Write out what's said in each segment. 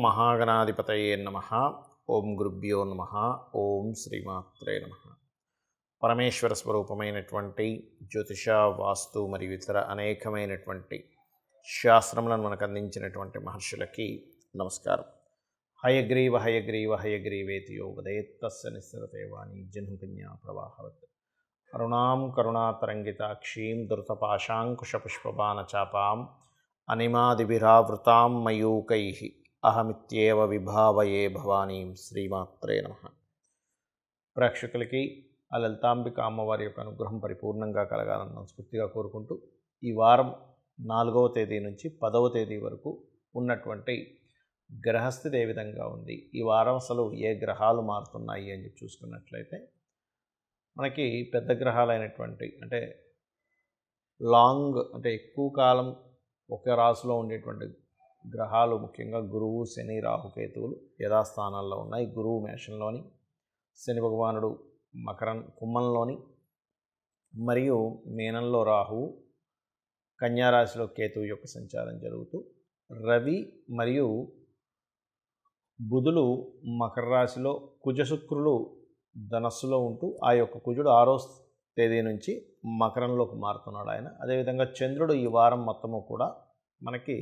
మహాగణాధిపతయే నమః. ఓం గురుభ్యో నమః. ఓం శ్రీమాత్రే నమః. పరమేశ్వర స్వరూపమైనటువంటి జ్యోతిష, వాస్తు మరియు ఇతర అనేకమైనటువంటి శాస్త్రములను మనకు అందించినటువంటి మహర్షులకి నమస్కారం. హయగ్రీవ హయగ్రీవ హయగ్రీవేతి యో వదేత్తస్య నిస్సరతే వాణి జహ్నుకన్యా ప్రవాహవత్. అరుణాం కరుణాతరంగితాక్షీం ధృతపాశాంకుశపుష్పబాణచాపాం అనిమాదిభిరావృతాం మయూకైః అహమిత్యేవ విభావయే భవానీం. శ్రీమాత్రే నమః. ప్రేక్షకులకి ఆ లలితాంబిక అమ్మవారి యొక్క అనుగ్రహం పరిపూర్ణంగా కలగాలని మనస్ఫూర్తిగా కోరుకుంటూ, ఈ వారం 4వ తేదీ నుంచి 10వ తేదీ వరకు ఉన్నటువంటి గ్రహస్థితి ఏ విధంగా ఉంది, ఈ వారం అసలు ఏ గ్రహాలు మారుతున్నాయి అని చెప్పి చూసుకున్నట్లయితే, మనకి పెద్ద గ్రహాలైనటువంటి అంటే ఎక్కువ కాలం ఒక రాశిలో ఉండేటువంటి గ్రహాలు ముఖ్యంగా గురువు, శని, రాహుకేతువులు యథాస్థానాల్లో ఉన్నాయి. గురువు మేషంలోని, శని భగవానుడు కుంభంలోని, మరియు మీనంలో రాహువు, కన్యారాశిలో కేతువు యొక్క సంచారం జరుగుతూ, రవి మరియు బుధులు మకర రాశిలో, కుజశుక్రులు ధనస్సులో ఉంటూ, ఆ యొక్క కుజుడు 6వ తేదీ నుంచి మకరంలోకి మారుతున్నాడు ఆయన. అదేవిధంగా చంద్రుడు ఈ వారం మొత్తము కూడా మనకి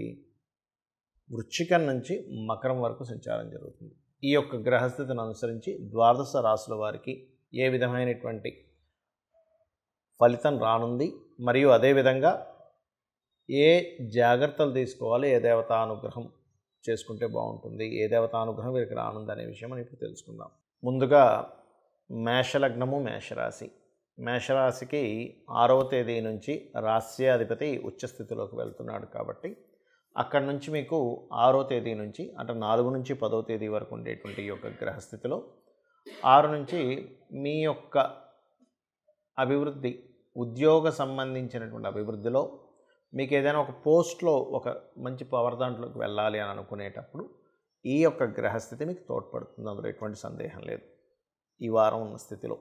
వృశ్చికం నుంచి మకరం వరకు సంచారం జరుగుతుంది. ఈ యొక్క గ్రహస్థితిని అనుసరించి ద్వాదశ రాశుల వారికి ఏ విధమైనటువంటి ఫలితం రానుంది, మరియు అదేవిధంగా ఏ జాగ్రత్తలు తీసుకోవాలి, ఏ దేవతానుగ్రహం చేసుకుంటే బాగుంటుంది, ఏ దేవతానుగ్రహం వీరికి రానుంది అనే విషయం మనం ఇప్పుడు తెలుసుకుందాం. ముందుగా మేషలగ్నము, మేషరాశి. మేషరాశికి 6వ తేదీ నుంచి రాశ్యాధిపతి ఉచ్చస్థితిలోకి వెళ్తున్నాడు కాబట్టి, అక్కడి నుంచి మీకు 6వ తేదీ నుంచి అంటే 4 నుంచి 10వ తేదీ వరకు ఉండేటువంటి ఈ యొక్క గ్రహస్థితిలో 6 నుంచి మీ యొక్క అభివృద్ధి, ఉద్యోగ సంబంధించినటువంటి అభివృద్ధిలో మీకు ఏదైనా ఒక పోస్ట్లో ఒక మంచి పవర్ దాంట్లోకి వెళ్ళాలి అని అనుకునేటప్పుడు ఈ యొక్క గ్రహస్థితి మీకు తోడ్పడుతుంది, అందులో ఎటువంటి సందేహం లేదు ఈ వారం ఉన్న స్థితిలో.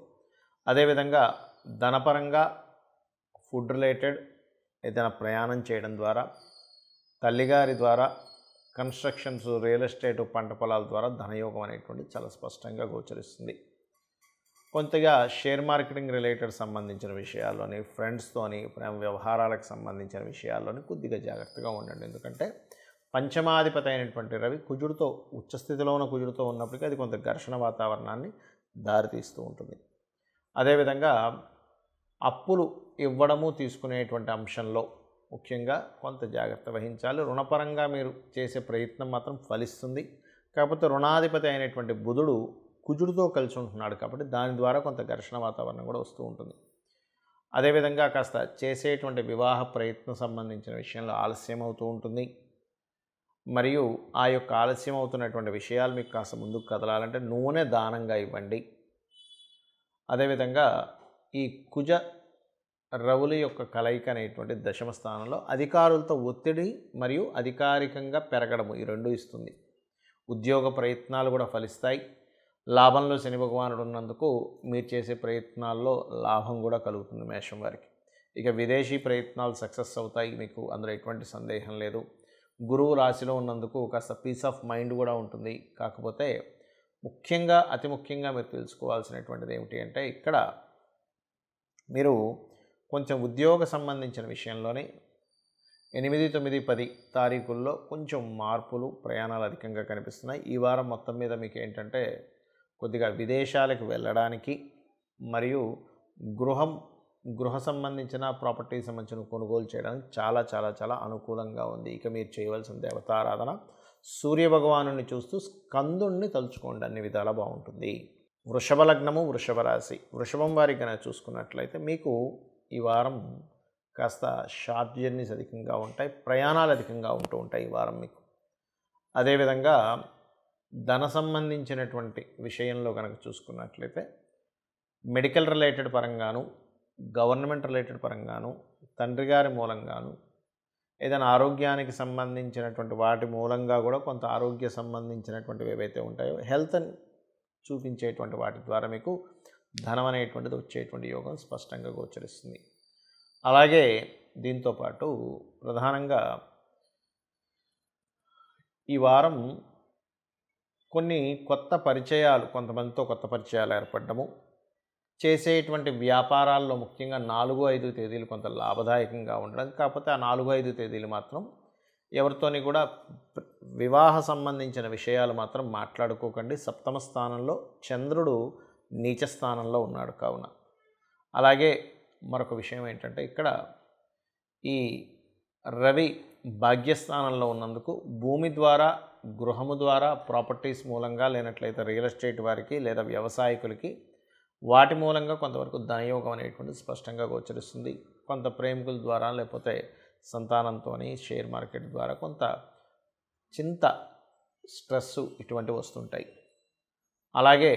అదేవిధంగా ధనపరంగా ఫుడ్ రిలేటెడ్ ఏదైనా ప్రయాణం చేయడం ద్వారా, తల్లిగారి ద్వారా కన్స్ట్రక్షన్స్, రియల్ ఎస్టేట్, పంట పొలాల ద్వారా ధనయోగం అనేటువంటి చాలా స్పష్టంగా గోచరిస్తుంది. కొంతగా షేర్ మార్కెటింగ్ రిలేటెడ్ సంబంధించిన విషయాల్లోని, ఫ్రెండ్స్తోని, ప్రేమ వ్యవహారాలకు సంబంధించిన విషయాల్లోని కొద్దిగా జాగ్రత్తగా ఉండండి. ఎందుకంటే పంచమాధిపతి అయినటువంటి రవి కుజుడితో, ఉచ్చస్థితిలో ఉన్న కుజుడితో ఉన్నప్పటికీ అది కొంత ఘర్షణ వాతావరణాన్ని దారితీస్తూ ఉంటుంది. అదేవిధంగా అప్పులు ఇవ్వడము, తీసుకునేటువంటి అంశంలో ముఖ్యంగా కొంత జాగ్రత్త వహించాలి. రుణపరంగా మీరు చేసే ప్రయత్నం మాత్రం ఫలిస్తుంది. కాకపోతే రుణాధిపతి అయినటువంటి బుధుడు కుజుడితో కలిసి ఉంటున్నాడు కాబట్టి దాని ద్వారా కొంత ఘర్షణ వాతావరణం కూడా వస్తూ ఉంటుంది. అదేవిధంగా కాస్త చేసేటువంటి వివాహ ప్రయత్నం సంబంధించిన విషయంలో ఆలస్యం అవుతూ ఉంటుంది. మరియు ఆ యొక్క ఆలస్యం అవుతున్నటువంటి విషయాలు మీకు కాస్త ముందుకు కదలాలంటే నూనె దానంగా ఇవ్వండి. అదేవిధంగా ఈ కుజ రవుల యొక్క కలయిక అనేటువంటి దశమ స్థానంలో అధికారులతో ఒత్తిడి మరియు అధికారికంగా పెరగడము, ఈ రెండు ఇస్తుంది. ఉద్యోగ ప్రయత్నాలు కూడా ఫలిస్తాయి. లాభంలో శని భగవానుడు ఉన్నందుకు మీరు చేసే ప్రయత్నాల్లో లాభం కూడా కలుగుతుంది మేషం వారికి. ఇక విదేశీ ప్రయత్నాలు సక్సెస్ అవుతాయి, మీకు అందులో ఎటువంటి సందేహం లేదు. గురువు రాశిలో ఉన్నందుకు కాస్త పీస్ ఆఫ్ మైండ్ కూడా ఉంటుంది. కాకపోతే ముఖ్యంగా, అతి ముఖ్యంగా మీరు తెలుసుకోవాల్సినటువంటిది ఏమిటి అంటే, ఇక్కడ మీరు కొంచెం ఉద్యోగ సంబంధించిన విషయంలోనే 8, 9, 10 తారీఖుల్లో కొంచెం మార్పులు, ప్రయాణాలు అధికంగా కనిపిస్తున్నాయి. ఈ వారం మొత్తం మీద మీకు ఏంటంటే కొద్దిగా విదేశాలకు వెళ్ళడానికి మరియు గృహ సంబంధించిన ప్రాపర్టీ సంబంధించిన కొనుగోలు చేయడానికి చాలా చాలా చాలా అనుకూలంగా ఉంది. ఇక మీరు చేయవలసిన దేవతారాధన, సూర్యభగవాను చూస్తూ స్కందుణ్ణి తలుచుకోండి, అన్ని విధాలా బాగుంటుంది. వృషభ లగ్నము, వృషభ రాశి. వృషభం వారికి కనుక చూసుకున్నట్లయితే మీకు ఈ వారం కాస్త షార్ట్ జర్నీస్ అధికంగా ఉంటాయి, ప్రయాణాలు అధికంగా ఉంటూ ఉంటాయి ఈ వారం మీకు. అదేవిధంగా ధన సంబంధించినటువంటి విషయంలో కనుక చూసుకున్నట్లయితే మెడికల్ రిలేటెడ్ పరంగాను, గవర్నమెంట్ రిలేటెడ్ పరంగాను, తండ్రి గారి మూలంగాను, ఏదైనా ఆరోగ్యానికి సంబంధించినటువంటి వాటి మూలంగా కూడా కొంత ఆరోగ్య సంబంధించినటువంటివి ఏవైతే ఉంటాయో హెల్త్ని చూపించేటువంటి వాటి ద్వారా మీకు ధనం అనేటువంటిది వచ్చేటువంటి యోగం స్పష్టంగా గోచరిస్తుంది. అలాగే దీంతోపాటు ప్రధానంగా ఈ వారం కొన్ని కొత్త పరిచయాలు, కొంతమందితో కొత్త పరిచయాలు ఏర్పడము, చేసేటువంటి వ్యాపారాల్లో ముఖ్యంగా 4, 5 తేదీలు కొంత లాభదాయకంగా ఉండడం. కాకపోతే ఆ 4, 5 తేదీలు మాత్రం ఎవరితోని కూడా వివాహ సంబంధించిన విషయాలు మాత్రం మాట్లాడుకోకండి. సప్తమ స్థానంలో చంద్రుడు నీచ స్థానంలో ఉన్నాడు కావున. అలాగే మరొక విషయం ఏంటంటే ఇక్కడ ఈ రవి భాగ్యస్థానంలో ఉన్నందుకు భూమి ద్వారా, గృహము ద్వారా, ప్రాపర్టీస్ మూలంగా, లేనట్లయితే రియల్ ఎస్టేట్ వారికి లేదా వ్యవసాయకులకి వాటి మూలంగా కొంతవరకు ధనయోగం అనేటువంటిది స్పష్టంగా గోచరిస్తుంది. కొంత ప్రేమికుల ద్వారా, లేకపోతే సంతానంతో, షేర్ మార్కెట్ ద్వారా కొంత చింత, స్ట్రెస్సు ఇటువంటివి వస్తుంటాయి. అలాగే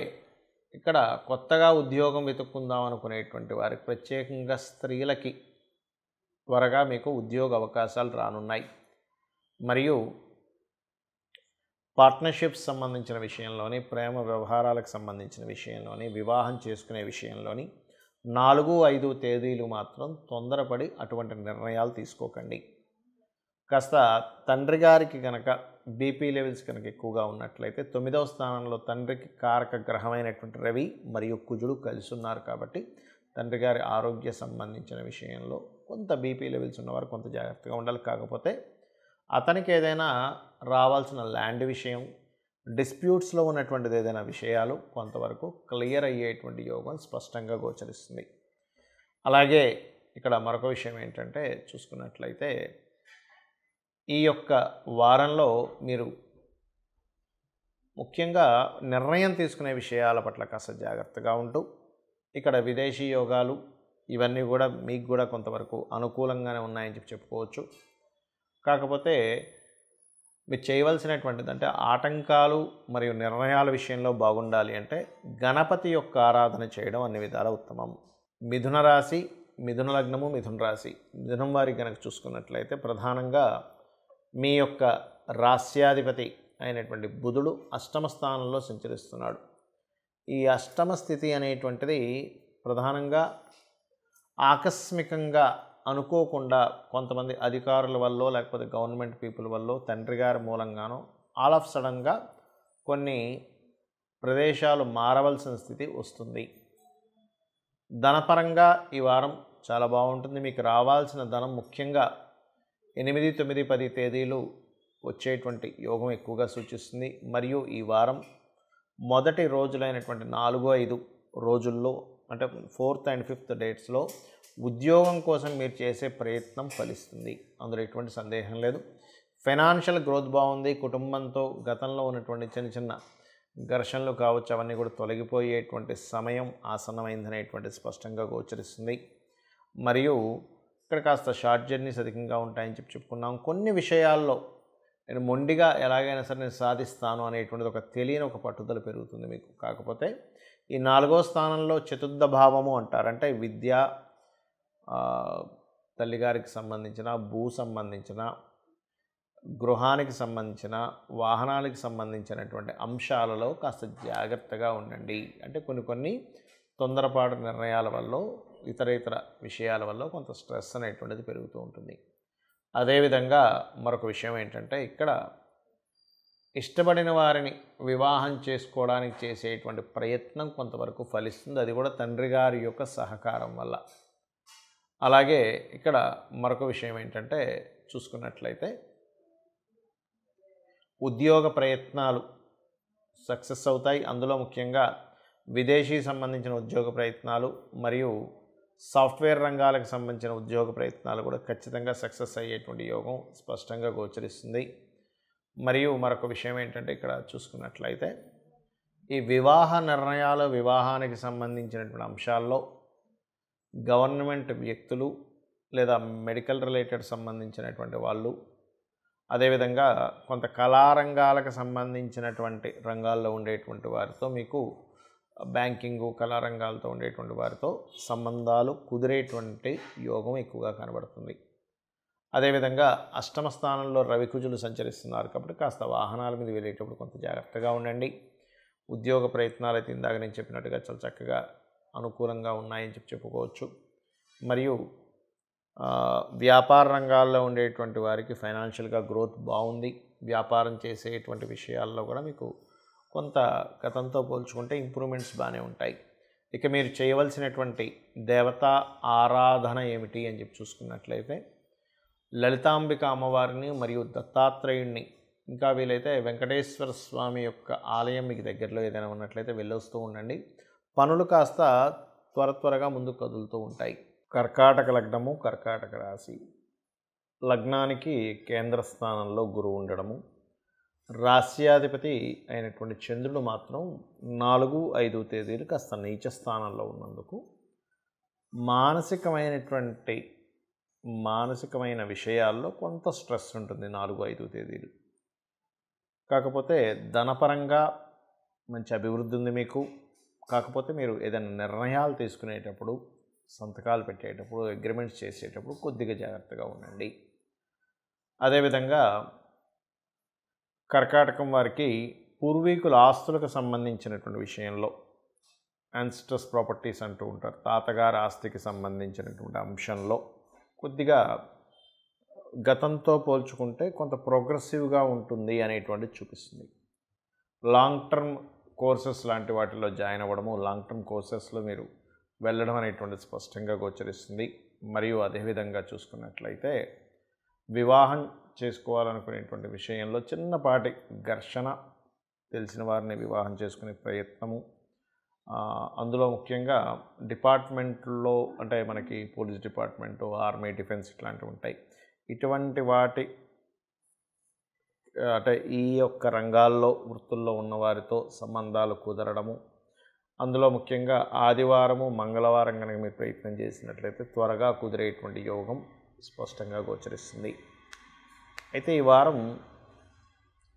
ఇక్కడ కొత్తగా ఉద్యోగం వెతుక్కుందాం అనుకునేటువంటి వారికి, ప్రత్యేకంగా స్త్రీలకి త్వరగా మీకు ఉద్యోగ అవకాశాలు రానున్నాయి. మరియు పార్ట్నర్షిప్స్ సంబంధించిన విషయంలోని, ప్రేమ వ్యవహారాలకు సంబంధించిన విషయంలోని, వివాహం చేసుకునే విషయంలోని 4, 5 తేదీలు మాత్రం తొందరపడి అటువంటి నిర్ణయాలు తీసుకోకండి. కాస్త తండ్రి గారికి కనుక బీపీ లెవెల్స్ కనుక ఎక్కువగా ఉన్నట్లయితే 9వ స్థానంలో తండ్రికి కారక గ్రహమైనటువంటి రవి మరియు కుజుడు కలిసి ఉన్నారు కాబట్టి తండ్రి గారి ఆరోగ్య సంబంధించిన విషయంలో కొంత బీపీ లెవెల్స్ ఉన్నవారు కొంత జాగ్రత్తగా ఉండాలి. కాకపోతే అతనికి ఏదైనా రావాల్సిన ల్యాండ్ విషయం, డిస్ప్యూట్స్లో ఉన్నటువంటిది ఏదైనా విషయాలు కొంతవరకు క్లియర్ అయ్యేటువంటి యోగం స్పష్టంగా గోచరిస్తుంది. అలాగే ఇక్కడ మరొక విషయం ఏంటంటే చూసుకున్నట్లయితే ఈ యొక్క వారంలో మీరు ముఖ్యంగా నిర్ణయం తీసుకునే విషయాల పట్ల కాస్త జాగ్రత్తగా ఉంటూ, ఇక్కడ విదేశీ యోగాలు ఇవన్నీ కూడా మీకు కూడా కొంతవరకు అనుకూలంగానే ఉన్నాయని చెప్పుకోవచ్చు. కాకపోతే మీరు చేయవలసినటువంటిది అంటే ఆటంకాలు మరియు నిర్ణయాల విషయంలో బాగుండాలి అంటే గణపతి యొక్క ఆరాధన చేయడం అన్ని విధాల ఉత్తమం. మిథున రాశి, మిథున లగ్నము, మిథున రాశి, మిథునం వారికి కనుక చూసుకున్నట్లయితే ప్రధానంగా మీ యొక్క రాస్యాధిపతి అయినటువంటి బుధుడు అష్టమ స్థానంలో సంచరిస్తున్నాడు. ఈ అష్టమ స్థితి అనేటువంటిది ప్రధానంగా ఆకస్మికంగా అనుకోకుండా కొంతమంది అధికారుల వల్ల, లేకపోతే గవర్నమెంట్ పీపుల్ వల్ల, తండ్రి గారి మూలంగానో ఆల్ ఆఫ్ సడన్గా కొన్ని ప్రదేశాలు మారవలసిన స్థితి వస్తుంది. ధనపరంగా ఈ వారం చాలా బాగుంటుంది. మీకు రావాల్సిన ధనం ముఖ్యంగా 8, 9, 10 తేదీలు వచ్చేటువంటి యోగం ఎక్కువగా సూచిస్తుంది. మరియు ఈ వారం మొదటి రోజులైనటువంటి 4, 5 రోజుల్లో అంటే 4th and 5th డేట్స్లో ఉద్యోగం కోసం మీరు చేసే ప్రయత్నం ఫలిస్తుంది. అందులో ఎటువంటి సందేహం లేదు. ఫైనాన్షియల్ గ్రోత్ బాగుంది. కుటుంబంతో గతంలో ఉన్నటువంటి చిన్న చిన్న ఘర్షణలు కావచ్చు, అవన్నీ కూడా తొలగిపోయేటువంటి సమయం ఆసన్నమైందనేటువంటి స్పష్టంగా గోచరిస్తుంది. మరియు ఇక్కడ కాస్త షార్ట్ జర్నీస్ అధికంగా ఉంటాయని చెప్పుకున్నాం. కొన్ని విషయాల్లో నేను మొండిగా ఎలాగైనా సరే నేను సాధిస్తాను అనేటువంటిది ఒక తెలియని ఒక పట్టుదల పెరుగుతుంది మీకు. కాకపోతే ఈ 4వ స్థానంలో చతుర్థ భావము అంటారు. అంటే విద్య, తల్లిగారికి సంబంధించిన, భూ సంబంధించిన, గృహానికి సంబంధించిన, వాహనాలకు సంబంధించినటువంటి అంశాలలో కాస్త జాగ్రత్తగా ఉండండి. అంటే కొన్ని తొందరపాటు నిర్ణయాల వల్ల, ఇతర విషయాల వల్ల కొంత స్ట్రెస్ అనేటువంటిది పెరుగుతూ ఉంటుంది. అదేవిధంగా మరొక విషయం ఏంటంటే ఇక్కడ ఇష్టపడిన వారిని వివాహం చేసుకోవడానికి చేసేటువంటి ప్రయత్నం కొంతవరకు ఫలిస్తుంది. అది కూడా తండ్రి గారి యొక్క సహకారం వల్ల. అలాగే ఇక్కడ మరొక విషయం ఏంటంటే చూసుకున్నట్లయితే ఉద్యోగ ప్రయత్నాలు సక్సెస్ అవుతాయి. అందులో ముఖ్యంగా విదేశీ సంబంధించిన ఉద్యోగ ప్రయత్నాలు మరియు సాఫ్ట్వేర్ రంగాలకు సంబంధించిన ఉద్యోగ ప్రయత్నాలు కూడా ఖచ్చితంగా సక్సెస్ అయ్యేటువంటి యోగం స్పష్టంగా గోచరిస్తుంది. మరియు మరొక విషయం ఏంటంటే ఇక్కడ చూసుకున్నట్లయితే ఈ వివాహ నిర్ణయాలు, వివాహానికి సంబంధించినటువంటి అంశాల్లో గవర్నమెంట్ వ్యక్తులు లేదా మెడికల్ రిలేటెడ్ సంబంధించినటువంటి వాళ్ళు, అదేవిధంగా కొంత కళారంగాలకు సంబంధించినటువంటి రంగాల్లో ఉండేటువంటి వారితో, మీకు బ్యాంకింగు, కళారంగాలతో ఉండేటువంటి వారితో సంబంధాలు కుదిరేటువంటి యోగం ఎక్కువగా కనబడుతుంది. అదేవిధంగా అష్టమ స్థానంలో రవికుజులు సంచరిస్తున్నారు కాబట్టి కాస్త వాహనాల మీద వెళ్ళేటప్పుడు కొంత జాగ్రత్తగా ఉండండి. ఉద్యోగ ప్రయత్నాలు అయితే ఇందాక నేను చెప్పినట్టుగా చాలా చక్కగా అనుకూలంగా ఉన్నాయని చెప్పుకోవచ్చు. మరియు వ్యాపార రంగాల్లో ఉండేటువంటి వారికి ఫైనాన్షియల్గా గ్రోత్ బాగుంది. వ్యాపారం చేసేటువంటి విషయాల్లో కూడా మీకు కొంత గతంతో పోల్చుకుంటే ఇంప్రూవ్మెంట్స్ బాగానే ఉంటాయి. ఇక మీరు చేయవలసినటువంటి దేవతా ఆరాధన ఏమిటి అని చెప్పి చూసుకున్నట్లయితే లలితాంబిక అమ్మవారిని మరియు దత్తాత్రేయుణ్ణి, ఇంకా వీలైతే వెంకటేశ్వర స్వామి యొక్క ఆలయం మీకు దగ్గరలో ఏదైనా ఉన్నట్లయితే వెళ్ళొస్తూ ఉండండి. పనులు కాస్త త్వరగా ముందుకు కదులుతూ ఉంటాయి. కర్కాటక లగ్నము, కర్కాటక రాశి. లగ్నానికి కేంద్ర స్థానంలో గురువు ఉండడము, రాశ్యాధిపతి అయినటువంటి చంద్రుడు మాత్రం 4, 5 తేదీలు కాస్త నీచ స్థానంలో ఉన్నందుకు మానసికమైన విషయాల్లో కొంత స్ట్రెస్ ఉంటుంది 4, 5 తేదీలు. కాకపోతే ధనపరంగా మంచి అభివృద్ధి ఉంది మీకు. కాకపోతే మీరు ఏదైనా నిర్ణయాలు తీసుకునేటప్పుడు, సంతకాలు పెట్టేటప్పుడు, అగ్రిమెంట్స్ చేసేటప్పుడు కొద్దిగా జాగ్రత్తగా ఉండండి. అదేవిధంగా కర్కాటకం వారికి పూర్వీకుల ఆస్తులకు సంబంధించినటువంటి విషయంలో యాన్సిస్టర్స్ ప్రాపర్టీస్ అంటూ ఉంటారు, తాతగారి ఆస్తికి సంబంధించినటువంటి అంశంలో కొద్దిగా గతంతో పోల్చుకుంటే కొంత ప్రోగ్రెసివ్గా ఉంటుంది అనేటువంటిది చూపిస్తుంది. లాంగ్ టర్మ్ కోర్సెస్ లాంటి వాటిలో జాయిన్ అవ్వడము, లాంగ్ టర్మ్ కోర్సెస్లో మీరు వెళ్ళడం అనేటువంటిది స్పష్టంగా గోచరిస్తుంది. మరియు అదేవిధంగా చూసుకున్నట్లయితే వివాహం చేసుకోవాలనుకునేటువంటి విషయంలో చిన్నపాటి ఘర్షణ, తెలిసిన వారిని వివాహం చేసుకునే ప్రయత్నము, అందులో ముఖ్యంగా డిపార్ట్మెంట్లో అంటే మనకి పోలీస్ డిపార్ట్మెంటు, ఆర్మీ, డిఫెన్స్ ఇట్లాంటివి ఉంటాయి. ఇటువంటి వాటి అంటే ఈ యొక్క రంగాల్లో వృత్తుల్లో ఉన్నవారితో సంబంధాలు కుదరడము, అందులో ముఖ్యంగా ఆదివారము, మంగళవారం కనుక మీరు ప్రయత్నం చేసినట్లయితే త్వరగా కుదిరేటువంటి యోగం స్పష్టంగా గోచరిస్తుంది. అయితే ఈ వారం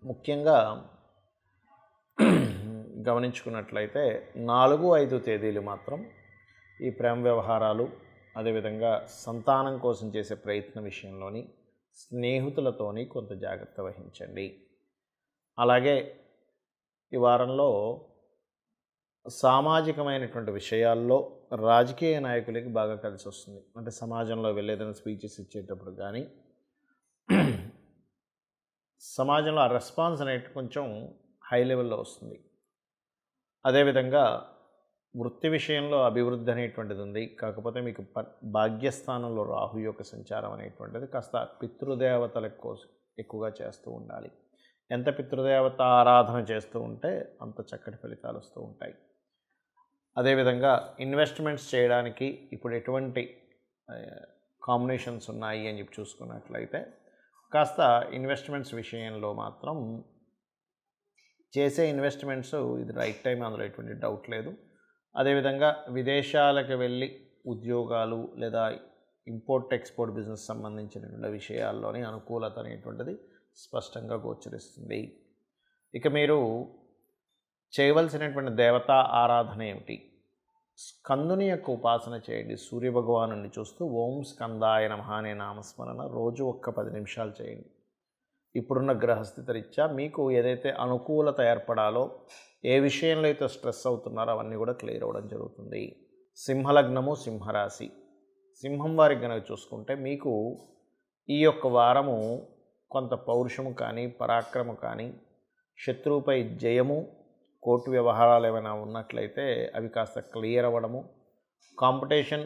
ముఖ్యంగా గమనించుకున్నట్లయితే 4, 5 తేదీలు మాత్రం ఈ ప్రేమ వ్యవహారాలు, అదేవిధంగా సంతానం కోసం చేసే ప్రయత్న విషయంలోని స్నేహితులతోని కొంత జాగ్రత్త వహించండి. అలాగే ఈ వారంలో సామాజికమైనటువంటి విషయాల్లో రాజకీయ నాయకులకి బాగా కలిసి వస్తుంది. అంటే సమాజంలో వెళ్ళేదైనా స్పీచెస్ ఇచ్చేటప్పుడు కానీ సమాజంలో ఆ రెస్పాన్స్ అనేది కొంచెం హై లెవెల్లో వస్తుంది. అదేవిధంగా వృత్తి విషయంలో అభివృద్ధి అనేటువంటిది ఉంది. కాకపోతే మీకు భాగ్యస్థానంలో రాహు యొక్క సంచారం అనేటువంటిది కాస్త పితృదేవతల కోసం ఎక్కువగా చేస్తూ ఉండాలి. ఎంత పితృదేవత ఆరాధన చేస్తూ ఉంటే అంత చక్కటి ఫలితాలు వస్తూ ఉంటాయి. అదేవిధంగా ఇన్వెస్ట్మెంట్స్ చేయడానికి ఇప్పుడు ఎటువంటి కాంబినేషన్స్ ఉన్నాయి అని చెప్పి చూసుకున్నట్లయితే కాస్త ఇన్వెస్ట్మెంట్స్ విషయంలో మాత్రం చేసే ఇన్వెస్ట్మెంట్స్ ఇది రైట్ టైం, అందులో ఎటువంటి డౌట్ లేదు. అదేవిధంగా విదేశాలకు వెళ్ళి ఉద్యోగాలు లేదా ఇంపోర్ట్ ఎక్స్పోర్ట్ బిజినెస్ సంబంధించినటువంటి విషయాల్లోని అనుకూలత అనేటువంటిది స్పష్టంగా గోచరిస్తుంది. ఇక మీరు చేయవలసినటువంటి దేవతా ఆరాధన ఏమిటి? స్కందుని యొక్క ఉపాసన చేయండి. సూర్యభగవాను చూస్తూ ఓం స్కందాయ నమః అనే నామస్మరణ రోజు ఒక్క 10 నిమిషాలు చేయండి. ఇప్పుడున్న గ్రహస్థితి రీత్యా మీకు ఏదైతే అనుకూలత ఏర్పడాలో, ఏ విషయంలో అయితే స్ట్రెస్ అవుతున్నారో అవన్నీ కూడా క్లియర్ అవ్వడం జరుగుతుంది. సింహలగ్నము, సింహరాశి. సింహం వారికి కనుక చూసుకుంటే మీకు ఈ యొక్క వారము కొంత పౌరుషము కానీ, పరాక్రమ కానీ, శత్రువుపై జయము, కోర్టు వ్యవహారాలు ఏమైనా ఉన్నట్లయితే అవి కాస్త క్లియర్ అవ్వడము, కాంపిటీషన్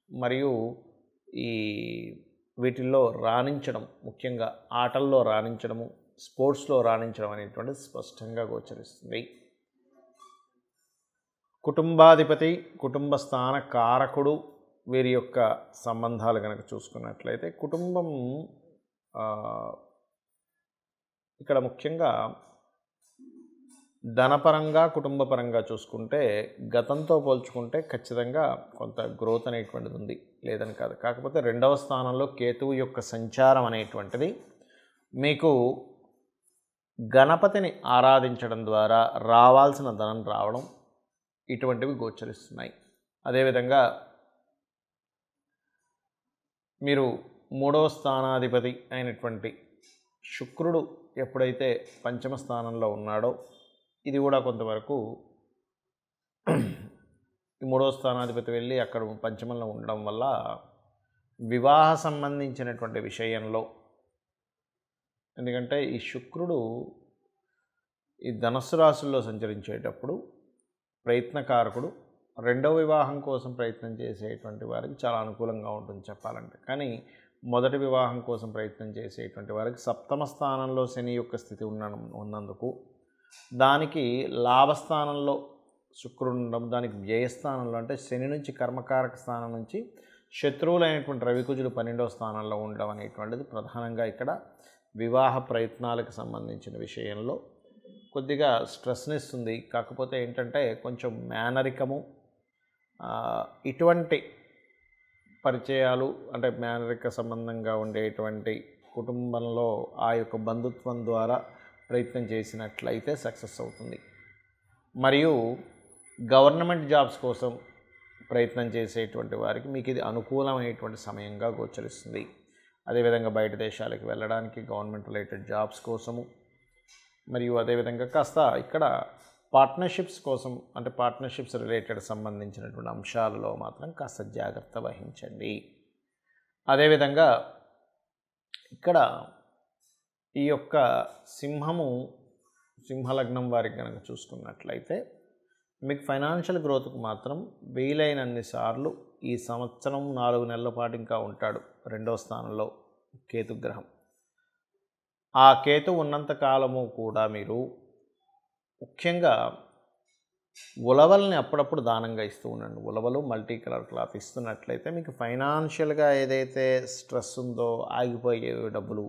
మరియు ఈ వీటిల్లో రాణించడం, ముఖ్యంగా ఆటల్లో రాణించడము, స్పోర్ట్స్లో రాణించడం అనేటువంటిది స్పష్టంగా గోచరిస్తుంది. కుటుంబాధిపతి, కుటుంబ స్థాన కారకుడు వీరి యొక్క సంబంధాలు కనుక చూసుకున్నట్లయితే కుటుంబం ఇక్కడ ముఖ్యంగా ధనపరంగా, కుటుంబపరంగా చూసుకుంటే గతంతో పోల్చుకుంటే ఖచ్చితంగా కొంత గ్రోత్ అనేటువంటిది ఉంది, లేదని కాదు. కాకపోతే 2వ స్థానంలో కేతువు యొక్క సంచారం అనేటువంటిది మీకు గణపతిని ఆరాధించడం ద్వారా రావాల్సిన ధనం రావడం ఇటువంటివి గోచరిస్తున్నాయి. అదేవిధంగా మీరు 3వ స్థానాధిపతి అయినటువంటి శుక్రుడు ఎప్పుడైతే 5మ స్థానంలో ఉన్నాడో ఇది కూడా కొంతవరకు ఈ 3వ స్థానాధిపతి వెళ్ళి అక్కడ 5మలో ఉండడం వల్ల వివాహ సంబంధించినటువంటి విషయంలో, ఎందుకంటే ఈ శుక్రుడు ఈ ధనస్సు రాశుల్లో సంచరించేటప్పుడు ప్రయత్నకారకుడు రెండవ వివాహం కోసం ప్రయత్నం చేసేటువంటి వారికి చాలా అనుకూలంగా ఉంటుంది చెప్పాలంటే. కానీ మొదటి వివాహం కోసం ప్రయత్నం చేసేటువంటి వారికి సప్తమ స్థానంలో శని యొక్క స్థితి ఉన్నందుకు, దానికి లాభస్థానంలో శుక్రుడు ఉండడం, దానికి వ్యయస్థానంలో అంటే శని నుంచి కర్మకారక స్థానం నుంచి శత్రువులైనటువంటి రవికుజులు 12వ స్థానంలో ఉండడం అనేటువంటిది ప్రధానంగా ఇక్కడ వివాహ ప్రయత్నాలకు సంబంధించిన విషయంలో కొద్దిగా స్ట్రెస్ని ఇస్తుంది. కాకపోతే ఏంటంటే కొంచెం మేనరికము, ఇటువంటి పరిచయాలు అంటే మేనరిక సంబంధంగా ఉండేటువంటి కుటుంబంలో ఆ యొక్క బంధుత్వం ద్వారా ప్రయత్నం చేసినట్లయితే సక్సెస్ అవుతుంది. మరియు గవర్నమెంట్ జాబ్స్ కోసం ప్రయత్నం చేసేటువంటి వారికి మీకు ఇది అనుకూలమైనటువంటి సమయంగా గోచరిస్తుంది. అదేవిధంగా బయట దేశాలకు వెళ్ళడానికి గవర్నమెంట్ రిలేటెడ్ జాబ్స్ కోసము, మరియు అదేవిధంగా కాస్త ఇక్కడ పార్ట్నర్షిప్స్ కోసం అంటే పార్ట్నర్షిప్స్ రిలేటెడ్ సంబంధించినటువంటి అంశాలలో మాత్రం కాస్త జాగ్రత్త వహించండి. అదేవిధంగా ఇక్కడ ఈ యొక్క సింహలగ్నం వారికి కనుక చూసుకున్నట్లయితే మీకు ఫైనాన్షియల్ గ్రోత్కు మాత్రం వీలైనన్ని సార్లు ఈ సంవత్సరం 4 నెలల పాటు ఇంకా ఉంటాడు 2వ స్థానంలో కేతుగ్రహం. ఆ కేతు ఉన్నంత కాలము కూడా మీరు ముఖ్యంగా ఉలవల్ని అప్పుడప్పుడు దానంగా ఇస్తూ ఉండండి. ఉలవలు మల్టీ కలర్ క్లాత్ ఇస్తున్నట్లయితే మీకు ఫైనాన్షియల్గా ఏదైతే స్ట్రెస్ ఉందో, ఆగిపోయే డబ్బులు,